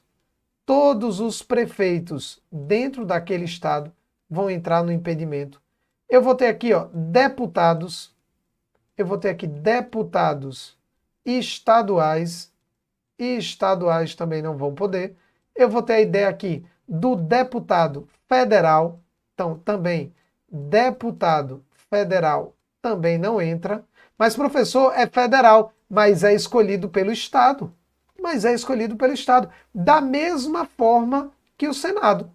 todos os prefeitos dentro daquele estado vão entrar no impedimento. Eu vou ter aqui, ó, deputados, estaduais, e estaduais também não vão poder. Eu vou ter a ideia aqui do deputado federal, então também deputado federal também não entra. Mas, professor, é federal, mas é escolhido pelo Estado. Da mesma forma que o Senado.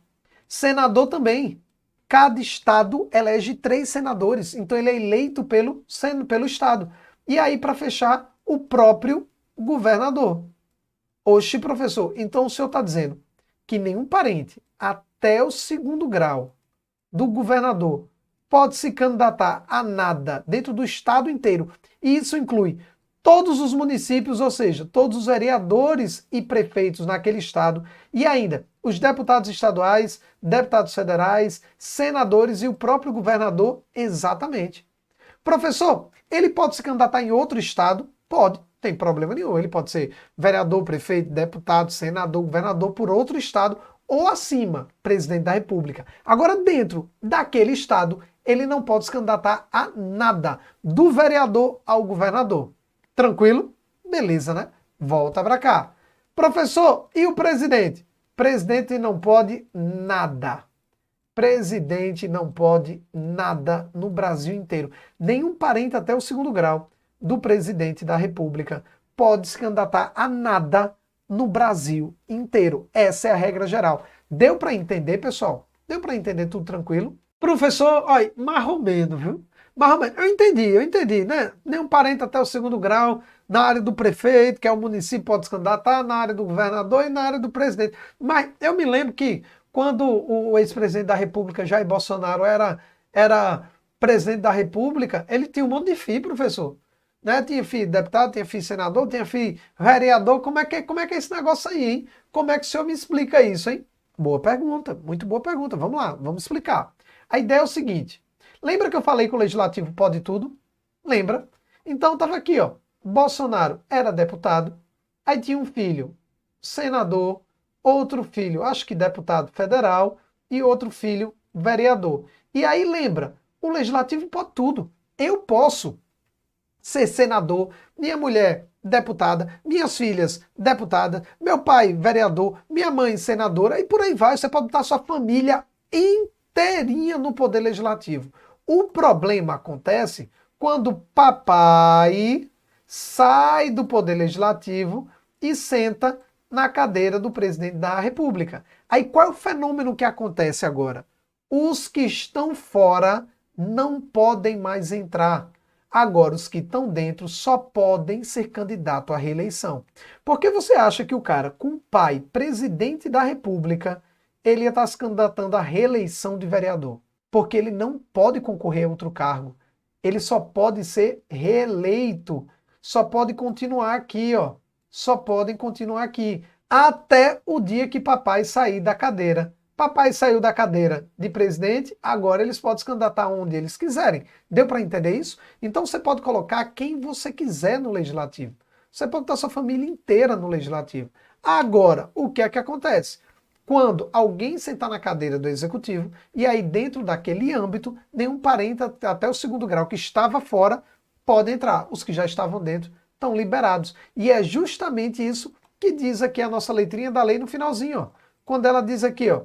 Senador também. Cada estado elege 3 senadores, então ele é eleito pelo Estado. E aí, para fechar, o próprio governador. Oxe, professor, então o senhor está dizendo que nenhum parente até o segundo grau do governador pode se candidatar a nada dentro do estado inteiro. E isso inclui todos os municípios, ou seja, todos os vereadores e prefeitos naquele estado, e ainda os deputados estaduais, deputados federais, senadores e o próprio governador, exatamente. Professor, ele pode se candidatar em outro estado? Pode, tem problema nenhum. Ele pode ser vereador, prefeito, deputado, senador, governador por outro estado ou acima, presidente da República. Agora, dentro daquele estado, ele não pode se candidatar a nada, do vereador ao governador. Tranquilo? Beleza, né? Volta para cá. Professor, e o presidente? Presidente não pode nada. Presidente não pode nada no Brasil inteiro. Nenhum parente até o segundo grau do presidente da República pode se candidatar a nada no Brasil inteiro. Essa é a regra geral. Deu para entender, pessoal? Deu para entender tudo tranquilo? Professor, olha, marromeno, viu? Marromeno. Eu entendi, né? Nenhum parente até o segundo grau, na área do prefeito, que é o município, pode se candidatar, na área do governador e na área do presidente. Mas eu me lembro que quando o ex-presidente da República, Jair Bolsonaro, era presidente da República, ele tinha um monte de filho, professor. Né? Tinha filho de deputado, tinha filho de senador, tinha filho vereador. Como é que é esse negócio aí, hein? Como é que o senhor me explica isso, hein? Boa pergunta, muito boa pergunta. Vamos lá, vamos explicar. A ideia é o seguinte, lembra que eu falei que o legislativo pode tudo? Lembra? Então estava aqui, ó, Bolsonaro era deputado, aí tinha um filho senador, outro filho, acho que deputado federal, e outro filho vereador. E aí lembra, o legislativo pode tudo. Eu posso ser senador, minha mulher deputada, minhas filhas deputadas, meu pai vereador, minha mãe senadora, e por aí vai. Você pode botar sua família inteirinha no poder legislativo. O problema acontece quando papai sai do poder legislativo e senta na cadeira do presidente da República. Aí qual é o fenômeno que acontece agora? Os que estão fora não podem mais entrar. Agora, os que estão dentro só podem ser candidato à reeleição. Por que você acha que o cara com pai presidente da República, ele ia estar se candidatando à reeleição de vereador? Porque ele não pode concorrer a outro cargo. Ele só pode ser reeleito. Só pode continuar aqui, ó. Só podem continuar aqui. Até o dia que papai sair da cadeira. Papai saiu da cadeira de presidente, agora eles podem se candidatar onde eles quiserem. Deu para entender isso? Então você pode colocar quem você quiser no legislativo. Você pode botar sua família inteira no legislativo. Agora, o que é que acontece? Quando alguém sentar na cadeira do executivo, e aí dentro daquele âmbito, nenhum parente até o segundo grau que estava fora pode entrar. Os que já estavam dentro estão liberados. E é justamente isso que diz aqui a nossa letrinha da lei no finalzinho, ó. Quando ela diz aqui, ó,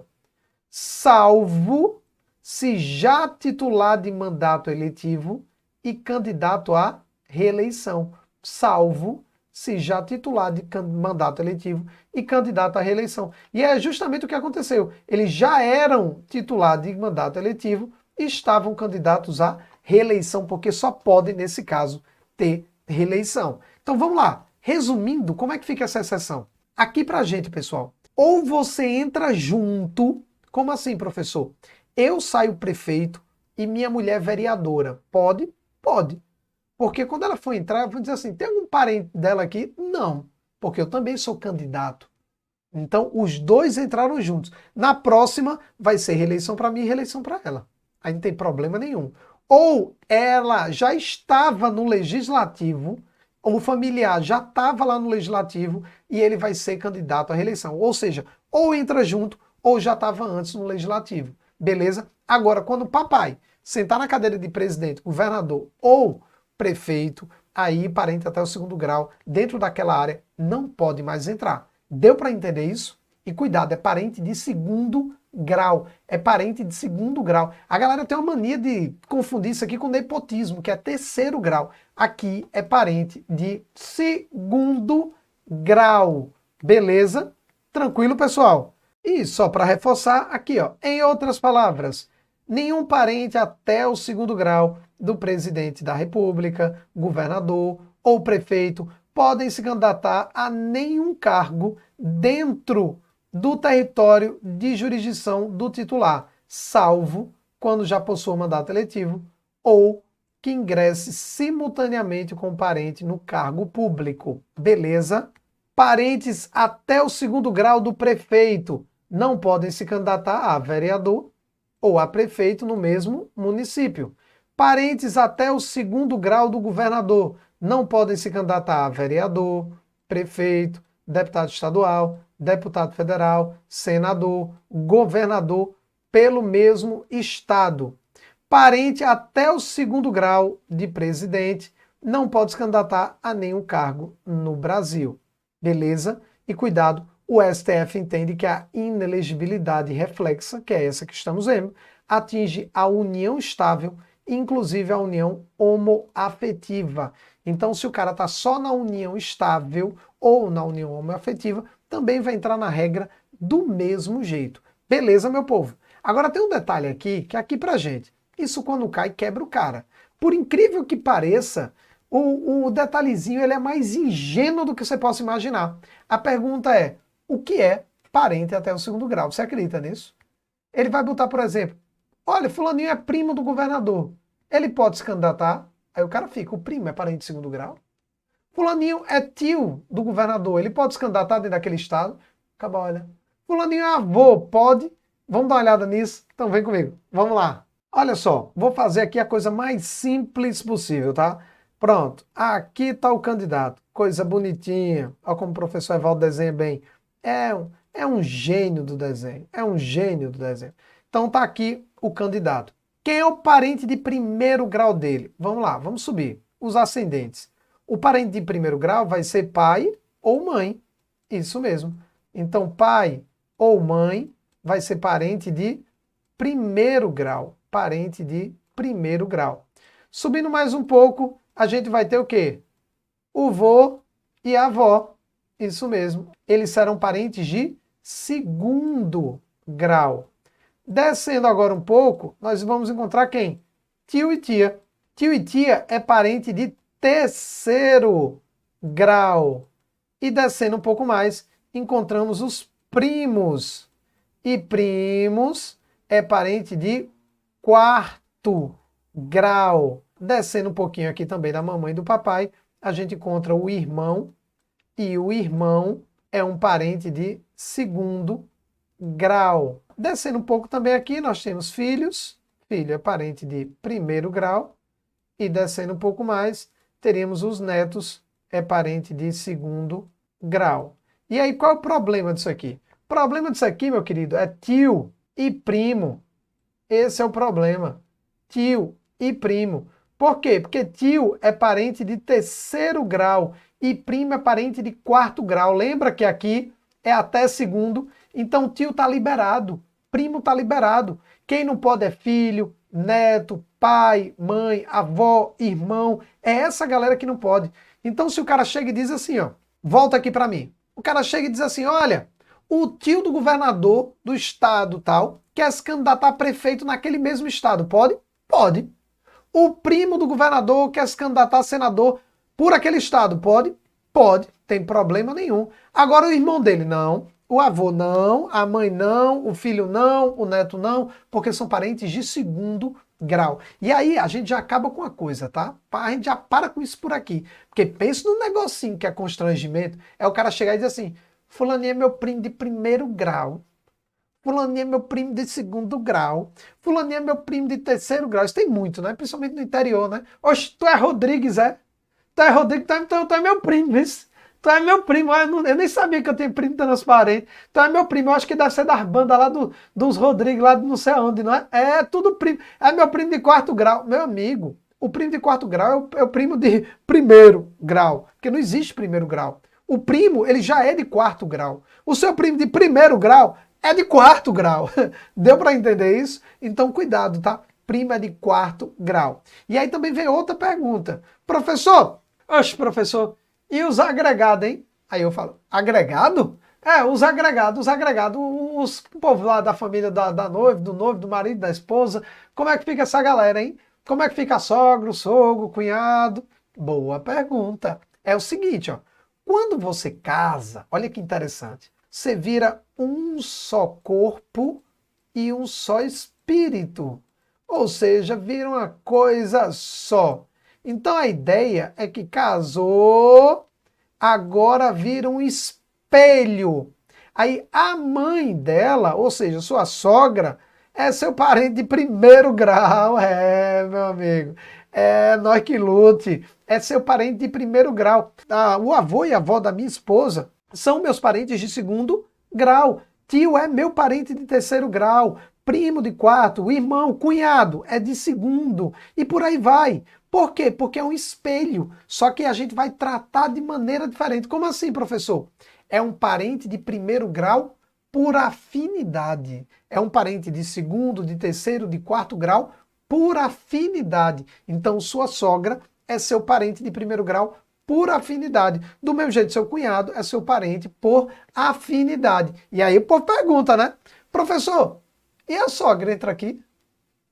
salvo se já titular de mandato eletivo e candidato à reeleição. Salvo se já titular de mandato eletivo e candidato à reeleição. E é justamente o que aconteceu. Eles já eram titular de mandato eletivo e estavam candidatos à reeleição, porque só podem, nesse caso, ter reeleição. Então vamos lá. Resumindo, como é que fica essa exceção? Aqui pra gente, pessoal. Ou você entra junto. Como assim, professor? Eu saio prefeito e minha mulher vereadora. Pode? Pode. Porque quando ela for entrar, eu vou dizer assim, tem algum parente dela aqui? Não, porque eu também sou candidato. Então, os dois entraram juntos. Na próxima, vai ser reeleição para mim e reeleição para ela. Aí não tem problema nenhum. Ou ela já estava no legislativo, ou o familiar já estava lá no legislativo e ele vai ser candidato à reeleição. Ou seja, ou entra junto, ou já estava antes no legislativo. Beleza? Agora, quando o papai sentar na cadeira de presidente, governador ou prefeito, aí parente até o segundo grau, dentro daquela área, não pode mais entrar. Deu para entender isso? E cuidado, é parente de segundo grau. É parente de segundo grau. A galera tem uma mania de confundir isso aqui com nepotismo, que é terceiro grau. Aqui é parente de segundo grau. Beleza? Tranquilo, pessoal? E só para reforçar aqui, ó, em outras palavras, nenhum parente até o segundo grau do presidente da República, governador ou prefeito podem se candidatar a nenhum cargo dentro do território de jurisdição do titular, salvo quando já possua mandato eletivo ou que ingresse simultaneamente com o parente no cargo público. Beleza? Parentes até o segundo grau do prefeito não podem se candidatar a vereador ou a prefeito no mesmo município. Parentes até o segundo grau do governador não podem se candidatar a vereador, prefeito, deputado estadual, deputado federal, senador, governador pelo mesmo estado. Parente até o segundo grau de presidente não pode se candidatar a nenhum cargo no Brasil. Beleza? E cuidado, o STF entende que a inelegibilidade reflexa, que é essa que estamos vendo, atinge a união estável inclusive a união homoafetiva. Então, se o cara está só na união estável ou na união homoafetiva, também vai entrar na regra do mesmo jeito. Beleza, meu povo? Agora tem um detalhe aqui, que é aqui pra gente. Isso quando cai, quebra o cara. Por incrível que pareça, o detalhezinho ele é mais ingênuo do que você possa imaginar. A pergunta é, o que é parente até o segundo grau? Você acredita nisso? Ele vai botar, por exemplo, olha, fulaninho é primo do governador. Ele pode se candidatar? Aí o cara fica, o primo é parente de segundo grau? Fulaninho é tio do governador, ele pode se candidatar dentro daquele estado? Acaba, olha. Fulaninho é avô, pode? Vamos dar uma olhada nisso? Então vem comigo, vamos lá. Olha só, vou fazer aqui a coisa mais simples possível, tá? Pronto, aqui está o candidato, coisa bonitinha. Olha como o professor Evaldo desenha bem. É um gênio do desenho, é um gênio do desenho. Então tá aqui o candidato. Quem é o parente de primeiro grau dele? Vamos lá, vamos subir. Os ascendentes. O parente de primeiro grau vai ser pai ou mãe. Isso mesmo. Então, pai ou mãe vai ser parente de primeiro grau. Parente de primeiro grau. Subindo mais um pouco, a gente vai ter o quê? O vô e a avó. Isso mesmo. Eles serão parentes de segundo grau. Descendo agora um pouco, nós vamos encontrar quem? Tio e tia. Tio e tia é parente de terceiro grau. E descendo um pouco mais, encontramos os primos. E primos é parente de quarto grau. Descendo um pouquinho aqui também da mamãe e do papai, a gente encontra o irmão. E o irmão é um parente de segundo grau. Descendo um pouco também aqui, nós temos filhos. Filho é parente de primeiro grau. E descendo um pouco mais, teríamos os netos, é parente de segundo grau. E aí, qual é o problema disso aqui? O problema disso aqui, meu querido, é tio e primo. Esse é o problema. Tio e primo. Por quê? Porque tio é parente de terceiro grau e primo é parente de quarto grau. Lembra que aqui é até segundo, então tio está liberado, primo está liberado. Quem não pode é filho, neto, pai, mãe, avó, irmão. É essa galera que não pode. Então se o cara chega e diz assim, ó, volta aqui para mim. O cara chega e diz assim, olha, o tio do governador do estado tal quer se candidatar a prefeito naquele mesmo estado. Pode? Pode. O primo do governador quer se candidatar a senador por aquele estado. Pode? Pode. Tem problema nenhum. Agora o irmão dele, não. O avô não, a mãe não, o filho não, o neto não, porque são parentes de segundo grau. E aí a gente já acaba com a coisa, tá? A gente já para com isso por aqui. Porque pensa num negocinho que é constrangimento, é o cara chegar e dizer assim, fulaninho é meu primo de primeiro grau, fulaninho é meu primo de segundo grau, fulaninho é meu primo de terceiro grau. Isso tem muito, né? Principalmente no interior, né? Oxe, tu é Rodrigues, é? Tu é Rodrigues, tu é meu primo, viu? Tu é meu primo, eu nem sabia que eu tenho primo transparente. Tu é meu primo, eu acho que deve ser das bandas lá dos Rodrigues, lá de não sei onde, não é? É tudo primo. É meu primo de quarto grau. Meu amigo, o primo de quarto grau é o primo de primeiro grau, porque não existe primeiro grau. O primo, ele já é de quarto grau. O seu primo de primeiro grau é de quarto grau. Deu para entender isso? Então cuidado, tá? Primo é de quarto grau. E aí também vem outra pergunta. Professor, oxe, professor, e os agregados, hein? Aí eu falo, agregado? É, os agregados, o povo lá da família da noiva, do noivo, do marido, da esposa. Como é que fica essa galera, hein? Como é que fica sogro, sogro, cunhado? Boa pergunta. É o seguinte, ó. Quando você casa, olha que interessante, você vira um só corpo e um só espírito. Ou seja, vira uma coisa só. Então a ideia é que casou, agora vira um espelho. Aí a mãe dela, ou seja, sua sogra, é seu parente de primeiro grau. É, meu amigo. É, nós que lute. É seu parente de primeiro grau. O avô e a avó da minha esposa são meus parentes de segundo grau. Tio é meu parente de terceiro grau. Primo de quarto, irmão, cunhado é de segundo. E por aí vai. Por quê? Porque é um espelho. Só que a gente vai tratar de maneira diferente. Como assim, professor? É um parente de primeiro grau por afinidade. É um parente de segundo, de terceiro, de quarto grau por afinidade. Então, sua sogra é seu parente de primeiro grau por afinidade. Do mesmo jeito, seu cunhado é seu parente por afinidade. E aí o povo pergunta, né? Professor, e a sogra entra aqui?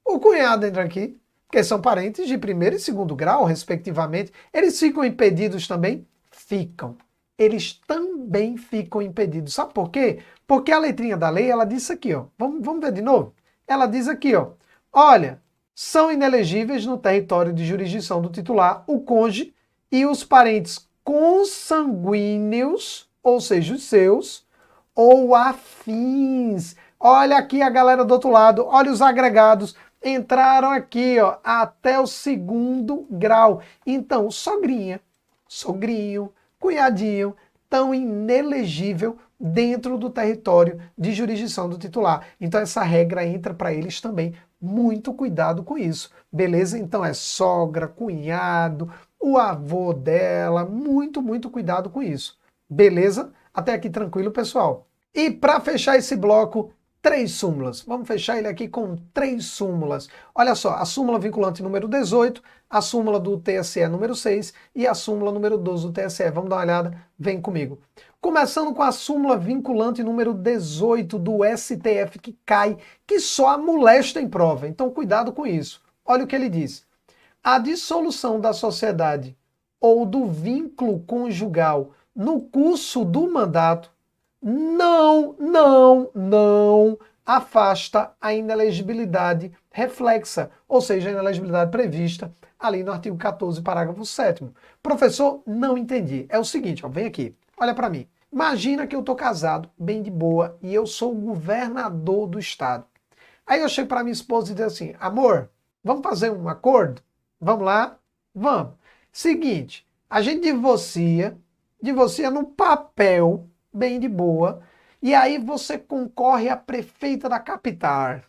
O cunhado entra aqui? Porque são parentes de primeiro e segundo grau, respectivamente. Eles ficam impedidos também? Ficam. Eles também ficam impedidos. Sabe por quê? Porque a letrinha da lei, ela diz aqui, ó. Vamos ver de novo? Ela diz aqui, ó. Olha, são inelegíveis no território de jurisdição do titular o cônjuge e os parentes consanguíneos, ou seja, os seus, ou afins. Olha aqui a galera do outro lado, olha os agregados, entraram aqui, ó, até o segundo grau. Então, sogrinha, sogrinho, cunhadinho, tão inelegível dentro do território de jurisdição do titular. Então, essa regra entra para eles também. Muito cuidado com isso, beleza? Então, é sogra, cunhado, o avô dela, muito cuidado com isso, beleza? Até aqui tranquilo, pessoal? E para fechar esse bloco, 3 súmulas. Vamos fechar ele aqui com 3 súmulas. Olha só, a súmula vinculante número 18, a súmula do TSE número 6 e a súmula número 12 do TSE. Vamos dar uma olhada? Vem comigo. Começando com a súmula vinculante número 18 do STF, que cai, que só a molesta em prova. Então, cuidado com isso. Olha o que ele diz. A dissolução da sociedade ou do vínculo conjugal no curso do mandato não afasta a inelegibilidade reflexa, ou seja, a inelegibilidade prevista ali no artigo 14, parágrafo 7º. Professor, não entendi. É o seguinte, ó, vem aqui, olha para mim. Imagina que eu tô casado, bem de boa, e eu sou o governador do estado. Aí eu chego para minha esposa e digo assim, amor, vamos fazer um acordo? Vamos lá? Vamos. Seguinte, a gente divorcia no papel, bem de boa, e aí você concorre a prefeita da capital.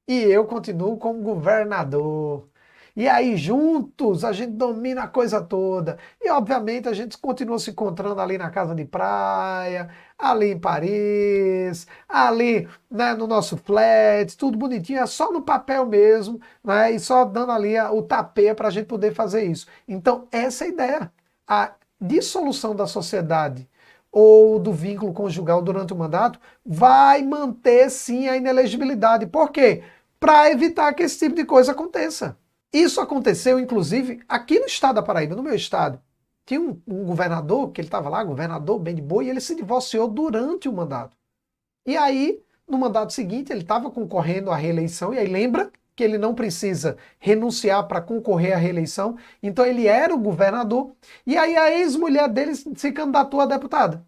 E eu continuo como governador. E aí juntos a gente domina a coisa toda. E obviamente a gente continua se encontrando ali na casa de praia, ali em Paris, ali, né, no nosso flat, tudo bonitinho, é só no papel mesmo, né, e só dando ali o tapê para a gente poder fazer isso. Então essa é a ideia. A dissolução da sociedade ou do vínculo conjugal durante o mandato vai manter sim a inelegibilidade. Por quê? Para evitar que esse tipo de coisa aconteça. Isso aconteceu, inclusive, aqui no estado da Paraíba, no meu estado. Tinha um governador, que ele estava lá, governador bem de boa, e ele se divorciou durante o mandato. E aí, no mandato seguinte, ele estava concorrendo à reeleição, e aí lembra que ele não precisa renunciar para concorrer à reeleição, então ele era o governador, e aí a ex-mulher dele se candidatou a deputada.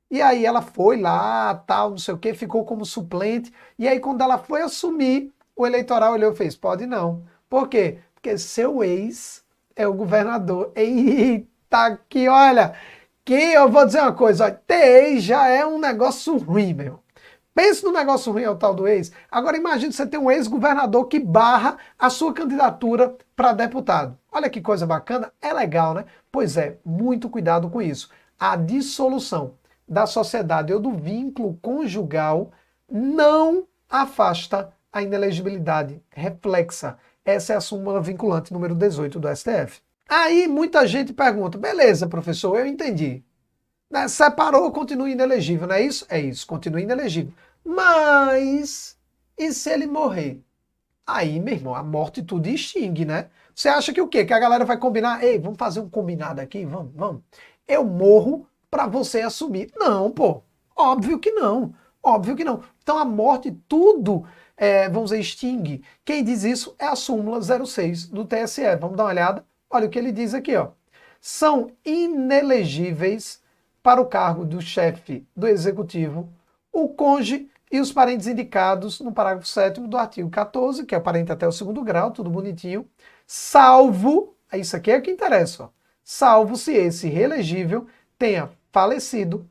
E aí ela foi lá, tal, não sei o quê, ficou como suplente, e aí quando ela foi assumir, o eleitoral olhou e fez, pode não. Por quê? Porque seu ex é o governador. Eita, que olha, que eu vou dizer uma coisa, olha, ter ex já é um negócio ruim, meu. Pense no negócio ruim, é o tal do ex. Agora imagine você ter um ex-governador que barra a sua candidatura para deputado. Olha que coisa bacana, é legal, né? Pois é, muito cuidado com isso. A dissolução da sociedade ou do vínculo conjugal não afasta a inelegibilidade reflexa. Essa é a súmula vinculante número 18 do STF. Aí muita gente pergunta, beleza, professor, eu entendi. Né? Separou, continua inelegível, não é isso? É isso, continua inelegível. Mas, e se ele morrer? Aí, meu irmão, a morte tudo extingue, né? Você acha que o quê? Que a galera vai combinar? Ei, vamos fazer um combinado aqui? Vamos. Eu morro para você assumir. Não, pô. Óbvio que não. Óbvio que não. Então a morte tudo, vamos dizer, extingue. Quem diz isso é a súmula 06 do TSE. Vamos dar uma olhada? Olha o que ele diz aqui, ó. São inelegíveis para o cargo do chefe do executivo o cônjuge e os parentes indicados no parágrafo 7º do artigo 14, que é o parente até o segundo grau, tudo bonitinho, salvo, isso aqui é o que interessa, ó, salvo se esse reelegível tenha falecido,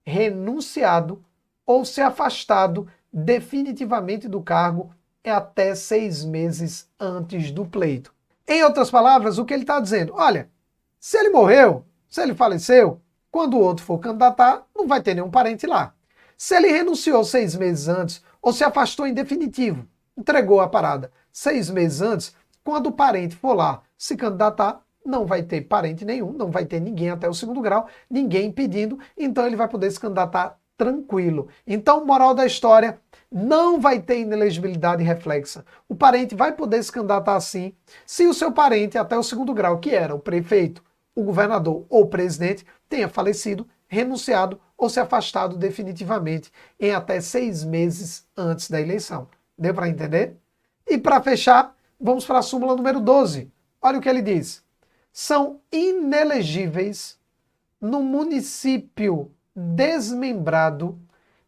renunciado ou se afastado definitivamente do cargo até 6 meses antes do pleito. Em outras palavras, o que ele está dizendo? Olha, se ele morreu, se ele faleceu, quando o outro for candidatar, não vai ter nenhum parente lá. Se ele renunciou 6 meses antes ou se afastou em definitivo, entregou a parada 6 meses antes, quando o parente for lá se candidatar, não vai ter parente nenhum, não vai ter ninguém até o segundo grau, ninguém impedindo, então ele vai poder se candidatar tranquilo. Então, moral da história, não vai ter inelegibilidade reflexa. O parente vai poder se candidatar sim, se o seu parente até o segundo grau, que era o prefeito, o governador ou o presidente, tenha falecido, renunciado ou se afastado definitivamente em até 6 meses antes da eleição. Deu para entender? E para fechar, vamos para a súmula número 12. Olha o que ele diz. São inelegíveis no município desmembrado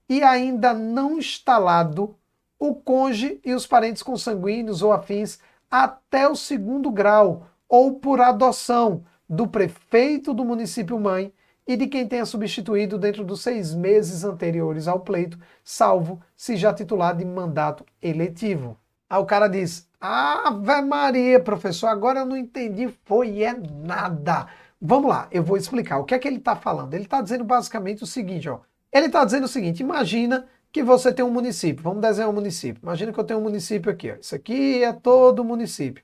e ainda não instalado o cônjuge e os parentes consanguíneos ou afins até o segundo grau ou por adoção do prefeito do município mãe e de quem tenha substituído dentro dos 6 meses anteriores ao pleito, salvo se já titular de mandato eletivo. Aí o cara diz, Ave Maria, professor, agora eu não entendi, foi nada. Vamos lá, eu vou explicar. O que é que ele está falando? Ele está dizendo basicamente o seguinte, ó. Ele está dizendo o seguinte, imagina que você tem um município, vamos desenhar um município. Imagina que eu tenho um município aqui, ó. Isso aqui é todo o município.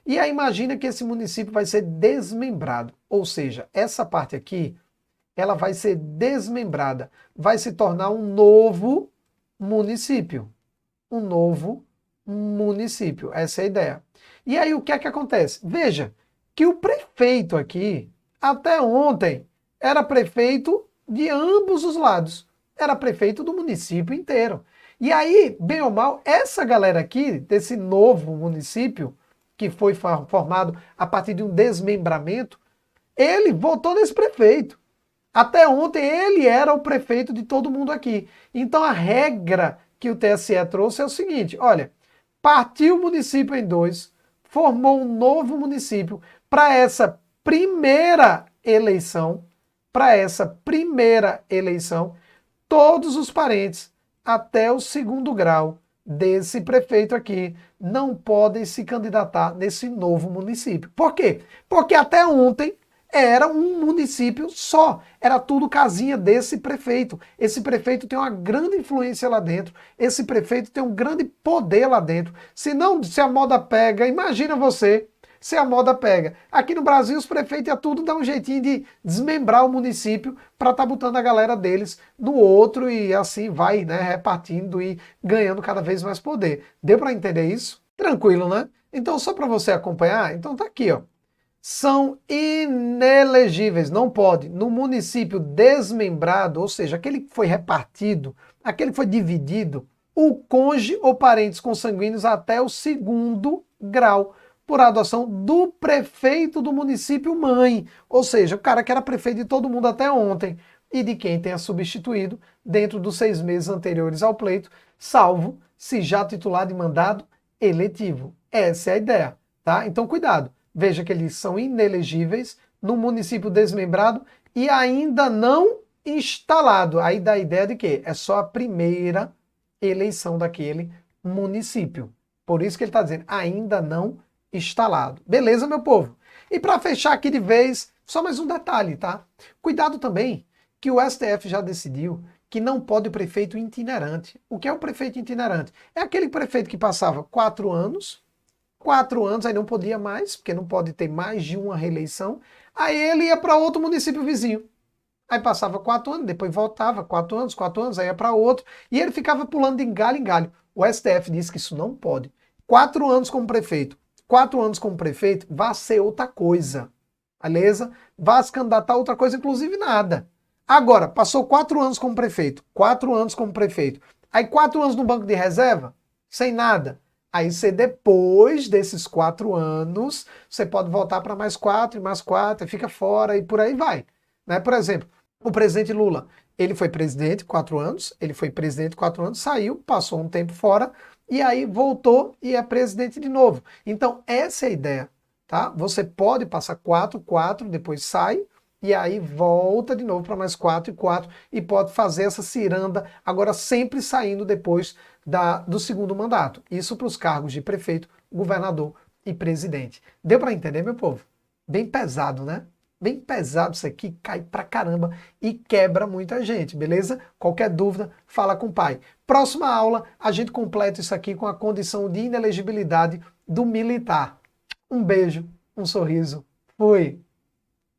E aí imagina que esse município vai ser desmembrado, ou seja, essa parte aqui, ela vai ser desmembrada, vai se tornar um novo município. Um novo município, essa é a ideia. E aí o que é que acontece? Veja que o prefeito aqui, até ontem, era prefeito de ambos os lados, era prefeito do município inteiro. E aí, bem ou mal, essa galera aqui, desse novo município, que foi formado a partir de um desmembramento, ele votou nesse prefeito. Até ontem ele era o prefeito de todo mundo aqui. Então a regra que o TSE trouxe é o seguinte, olha, partiu o município em dois, formou um novo município para essa primeira eleição, todos os parentes até o segundo grau desse prefeito aqui não podem se candidatar nesse novo município. Por quê? Porque até ontem era um município só, era tudo casinha desse prefeito. Esse prefeito tem uma grande influência lá dentro, esse prefeito tem um grande poder lá dentro. Se a moda pega, imagina você, se a moda pega. Aqui no Brasil os prefeitos é tudo dá um jeitinho de desmembrar o município para estar botando a galera deles no outro e assim vai, né, repartindo e ganhando cada vez mais poder. Deu para entender isso? Tranquilo, né? Então só para você acompanhar, então tá aqui, ó. São inelegíveis, não pode, no município desmembrado, ou seja, aquele que foi repartido, aquele que foi dividido, o cônjuge ou parentes consanguíneos até o segundo grau, por adoção do prefeito do município mãe, ou seja, o cara que era prefeito de todo mundo até ontem, e de quem tenha substituído dentro dos 6 meses anteriores ao pleito, salvo se já titular de mandado eletivo. Essa é a ideia, tá? Então cuidado. Veja que eles são inelegíveis no município desmembrado e ainda não instalado. Aí dá a ideia de que é só a primeira eleição daquele município. Por isso que ele está dizendo, ainda não instalado. Beleza, meu povo? E para fechar aqui de vez, só mais um detalhe, tá? Cuidado também que o STF já decidiu que não pode o prefeito itinerante. O que é o prefeito itinerante? É aquele prefeito que passava 4 anos, aí não podia mais, porque não pode ter mais de uma reeleição, aí ele ia para outro município vizinho. Aí passava 4 anos, depois voltava, 4 anos, aí ia para outro, e ele ficava pulando de galho em galho. O STF disse que isso não pode. 4 anos como prefeito, 4 anos como prefeito, vá ser outra coisa, beleza? Vá se candidatar a outra coisa, inclusive nada. Agora, passou 4 anos como prefeito, aí 4 anos no banco de reserva, sem nada. Aí você, depois desses 4 anos, você pode voltar para mais 4 e mais 4, e fica fora e por aí vai. Né? Por exemplo, o presidente Lula, ele foi presidente 4 anos, saiu, passou um tempo fora, e aí voltou e é presidente de novo. Então, essa é a ideia, tá? Você pode passar 4, depois sai, e aí volta de novo para mais 4 e 4, e pode fazer essa ciranda, agora sempre saindo depois do segundo mandato. Isso para os cargos de prefeito, governador e presidente. Deu para entender, meu povo? Bem pesado, né? bem pesado isso aqui, cai pra caramba e quebra muita gente, beleza? Qualquer dúvida, fala com o pai. Próxima aula, a gente completa isso aqui com a condição de inelegibilidade do militar. Um beijo, um sorriso, fui!